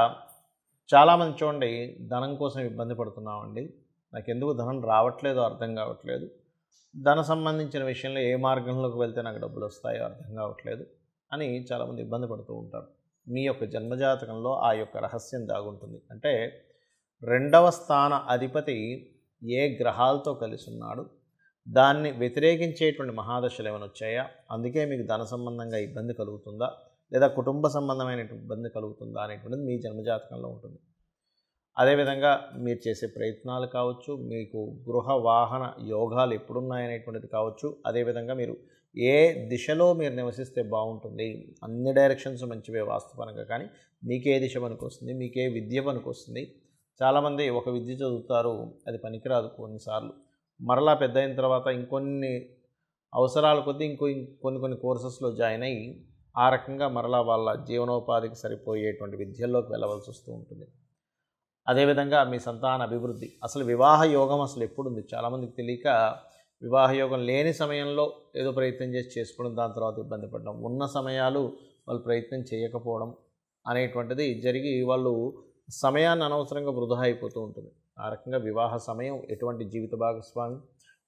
చాలామంది చూడండి, ధనం కోసం ఇబ్బంది పడుతున్నామండి, నాకు ఎందుకు ధనం రావట్లేదో అర్థం కావట్లేదు, ధన సంబంధించిన విషయంలో ఏ మార్గంలోకి వెళ్తే నాకు డబ్బులు వస్తాయో అర్థం కావట్లేదు అని చాలామంది ఇబ్బంది పడుతూ ఉంటారు. మీ యొక్క జన్మజాతకంలో ఆ యొక్క రహస్యం దాగుంటుంది. అంటే 2వ స్థాన అధిపతి ఏ గ్రహాలతో కలిసి ఉన్నాడు, దాన్ని వ్యతిరేకించేటువంటి మహాదశలు ఏమైనా వచ్చాయా, అందుకే మీకు ధన సంబంధంగా ఇబ్బంది కలుగుతుందా లేదా కుటుంబ సంబంధమైన ఇబ్బంది కలుగుతుందా అనేటువంటిది మీ జన్మజాతకంలో ఉంటుంది. అదేవిధంగా మీరు చేసే ప్రయత్నాలు కావచ్చు, మీకు గృహ వాహన యోగాలు ఎప్పుడున్నాయనేటువంటిది కావచ్చు, అదేవిధంగా మీరు ఏ దిశలో మీరు నివసిస్తే బాగుంటుంది, అన్ని డైరెక్షన్స్ మంచివే వాస్తుపరంగా, కానీ మీకే దిశ పనికొస్తుంది, మీకే విద్య పనికొస్తుంది. చాలామంది ఒక విద్య చదువుతారు, అది పనికిరాదు కొన్నిసార్లు, మరలా పెద్ద అయిన తర్వాత ఇంకొన్ని అవసరాల కొద్దీ కొన్ని కోర్సెస్లో జాయిన్ అయ్యి ఆ రకంగా మరలా వాళ్ళ జీవనోపాధికి సరిపోయేటువంటి విద్యల్లోకి వెళ్ళవలసి వస్తూ ఉంటుంది. అదేవిధంగా మీ సంతాన అభివృద్ధి, అసలు వివాహ యోగం అసలు ఎప్పుడుంది చాలామందికి తెలియక వివాహ యోగం లేని సమయంలో ఏదో ప్రయత్నం చేసి చేసుకోవడం, దాని తర్వాత ఇబ్బంది పడడం, ఉన్న సమయాలు వాళ్ళు ప్రయత్నం చేయకపోవడం అనేటువంటిది జరిగి వాళ్ళు సమయాన్ని అనవసరంగా వృధా అయిపోతూ ఉంటుంది. ఆ రకంగా వివాహ సమయం ఎటువంటి జీవిత భాగస్వామి,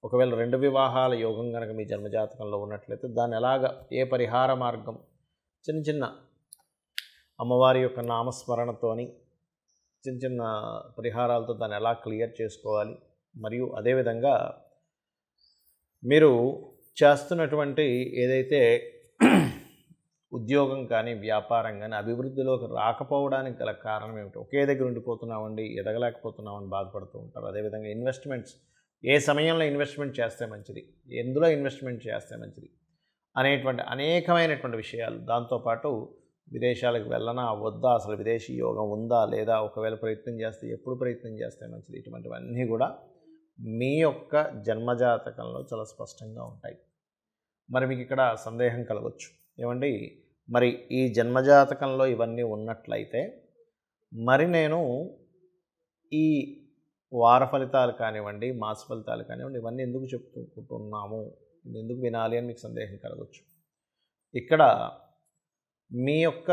ఒకవేళ 2 వివాహాల యోగం కనుక మీ జన్మజాతకంలో ఉన్నట్లయితే దాన్ని ఎలాగ ఏ పరిహార మార్గం చిన్న చిన్న అమ్మవారి యొక్క నామస్మరణతోని చిన్న చిన్న పరిహారాలతో దాన్ని ఎలా క్లియర్ చేసుకోవాలి, మరియు అదేవిధంగా మీరు చేస్తున్నటువంటి ఏదైతే ఉద్యోగం కానీ వ్యాపారం కానీ అభివృద్ధిలోకి రాకపోవడానికి గల కారణం ఏమిటి? ఒకే దగ్గర ఉండిపోతున్నామండి, ఎదగలేకపోతున్నామని బాధపడుతూ ఉంటారు. అదేవిధంగా ఇన్వెస్ట్మెంట్స్, ఏ సమయంలో ఇన్వెస్ట్మెంట్ చేస్తే మంచిది, ఎందులో ఇన్వెస్ట్మెంట్ చేస్తే మంచిది అనేటువంటి అనేకమైనటువంటి విషయాలు, దాంతోపాటు విదేశాలకు వెళ్ళనా వద్దా, అసలు విదేశీ యోగం ఉందా లేదా, ఒకవేళ ప్రయత్నం చేస్తే ఎప్పుడు ప్రయత్నం చేస్తే మంచిది, ఇటువంటివన్నీ కూడా మీ యొక్క జన్మజాతకంలో చాలా స్పష్టంగా ఉంటాయి. మరి మీకు ఇక్కడ సందేహం కలగవచ్చు, ఏమండి మరి ఈ జన్మజాతకంలో ఇవన్నీ ఉన్నట్లయితే మరి నేను ఈ వార ఫలితాలు కానివ్వండి, మాస ఫలితాలు కానివ్వండి, ఇవన్నీ ఎందుకు చెప్పుకుంటున్నాము, ఎందుకు వినాలి అని మీకు సందేహం కలగవచ్చు. ఇక్కడ మీ యొక్క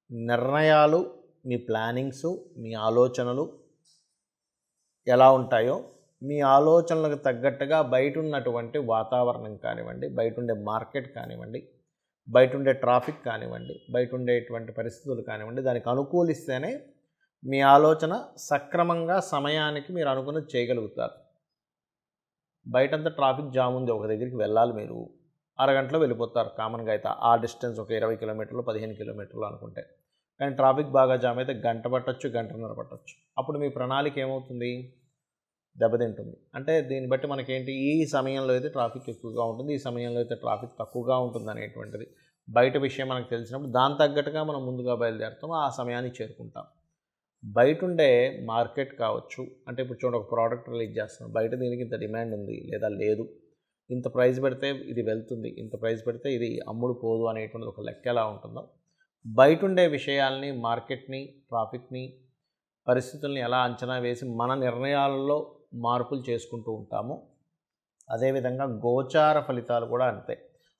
నిర్ణయాలు, మీ ప్లానింగ్స్, మీ ఆలోచనలు ఎలా ఉంటాయో, మీ ఆలోచనలకు తగ్గట్టుగా బయట ఉన్నటువంటి వాతావరణం కానివ్వండి, బయట ఉండే మార్కెట్ కానివ్వండి, బయట ఉండే ట్రాఫిక్ కానివ్వండి, బయట ఉండేటువంటి పరిస్థితులు కానివ్వండి, దానికి అనుకూలిస్తేనే మీ ఆలోచన సక్రమంగా సమయానికి మీరు అనుకున్నది చేయగలుగుతారు. బయటంతా ట్రాఫిక్ జామ్ ఉంది, ఒక దగ్గరికి వెళ్ళాలి, మీరు అరగంటలో వెళ్ళిపోతారు కామన్గా అయితే. ఆ డిస్టెన్స్ ఒక 20 కిలోమీటర్లు 15 కిలోమీటర్లు అనుకుంటే, కానీ ట్రాఫిక్ బాగా జామ్ అయితే గంట పట్టచ్చు, గంటన్నర పట్టచ్చు. అప్పుడు మీ ప్రణాళిక ఏమవుతుంది? దెబ్బతింటుంది. అంటే దీన్ని బట్టి మనకేంటి, ఈ సమయంలో అయితే ట్రాఫిక్ ఎక్కువగా ఉంటుంది, ఈ సమయంలో అయితే ట్రాఫిక్ తక్కువగా ఉంటుంది అనేటువంటిది బయట విషయం మనకు తెలిసినప్పుడు దాని తగ్గట్టుగా మనం ముందుగా బయలుదేరుతాం, ఆ సమయానికి చేరుకుంటాం. బయట ఉండే మార్కెట్ కావచ్చు, అంటే ఇప్పుడు చూడండి, ఒక ప్రోడక్ట్ రిలీజ్ చేస్తున్నాం, బయట దీనికి ఇంత డిమాండ్ ఉంది లేదా లేదు, ఇంత ప్రైస్ పెడితే ఇది వెళ్తుంది, ఇంత ప్రైస్ పెడితే ఇది అమ్ముడు పోదు అనేటువంటిది ఒక లెక్క ఎలా ఉంటుందో, బయట ఉండే విషయాల్ని, మార్కెట్ని, ట్రాఫిక్ని, పరిస్థితుల్ని ఎలా అంచనా వేసి మన నిర్ణయాలలో మార్పులు చేసుకుంటూ ఉంటాము. అదేవిధంగా గోచార ఫలితాలు కూడా అంతే.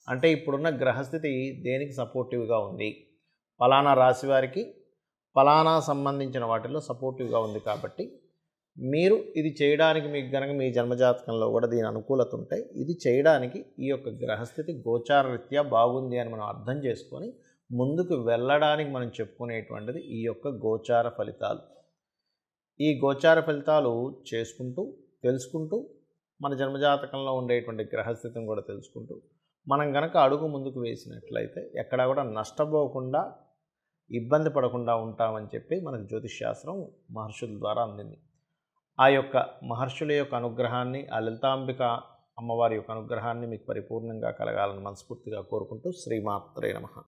అంటే ఇప్పుడున్న గ్రహస్థితి దేనికి సపోర్టివ్గా ఉంది, ఫలానా రాశి వారికి ఫలానా సంబంధించిన వాటిల్లో సపోర్టివ్గా ఉంది కాబట్టి మీరు ఇది చేయడానికి, మీకు కనుక మీ జన్మజాతకంలో కూడా దీని అనుకూలత ఉంటే ఇది చేయడానికి ఈ యొక్క గ్రహస్థితి గోచార రీత్యా బాగుంది అని మనం అర్థం చేసుకొని ముందుకు వెళ్ళడానికి మనం చెప్పుకునేటువంటిది ఈ యొక్క గోచార ఫలితాలు. ఈ గోచార ఫలితాలు చేసుకుంటూ, తెలుసుకుంటూ, మన జన్మజాతకంలో ఉండేటువంటి గ్రహస్థితిని కూడా తెలుసుకుంటూ మనం కనుక అడుగు ముందుకు వేసినట్లయితే ఎక్కడా కూడా నష్టపోకుండా, ఇబ్బంది పడకుండా ఉంటామని చెప్పి మనకు జ్యోతిష్శాస్త్రం మహర్షుల ద్వారా అందింది. ఆ యొక్క మహర్షుల యొక్క అనుగ్రహాన్ని, ఆ లలితాంబిక అమ్మవారి యొక్క అనుగ్రహాన్ని మీకు పరిపూర్ణంగా కలగాలని మనస్ఫూర్తిగా కోరుకుంటూ శ్రీమాత్రే నమః.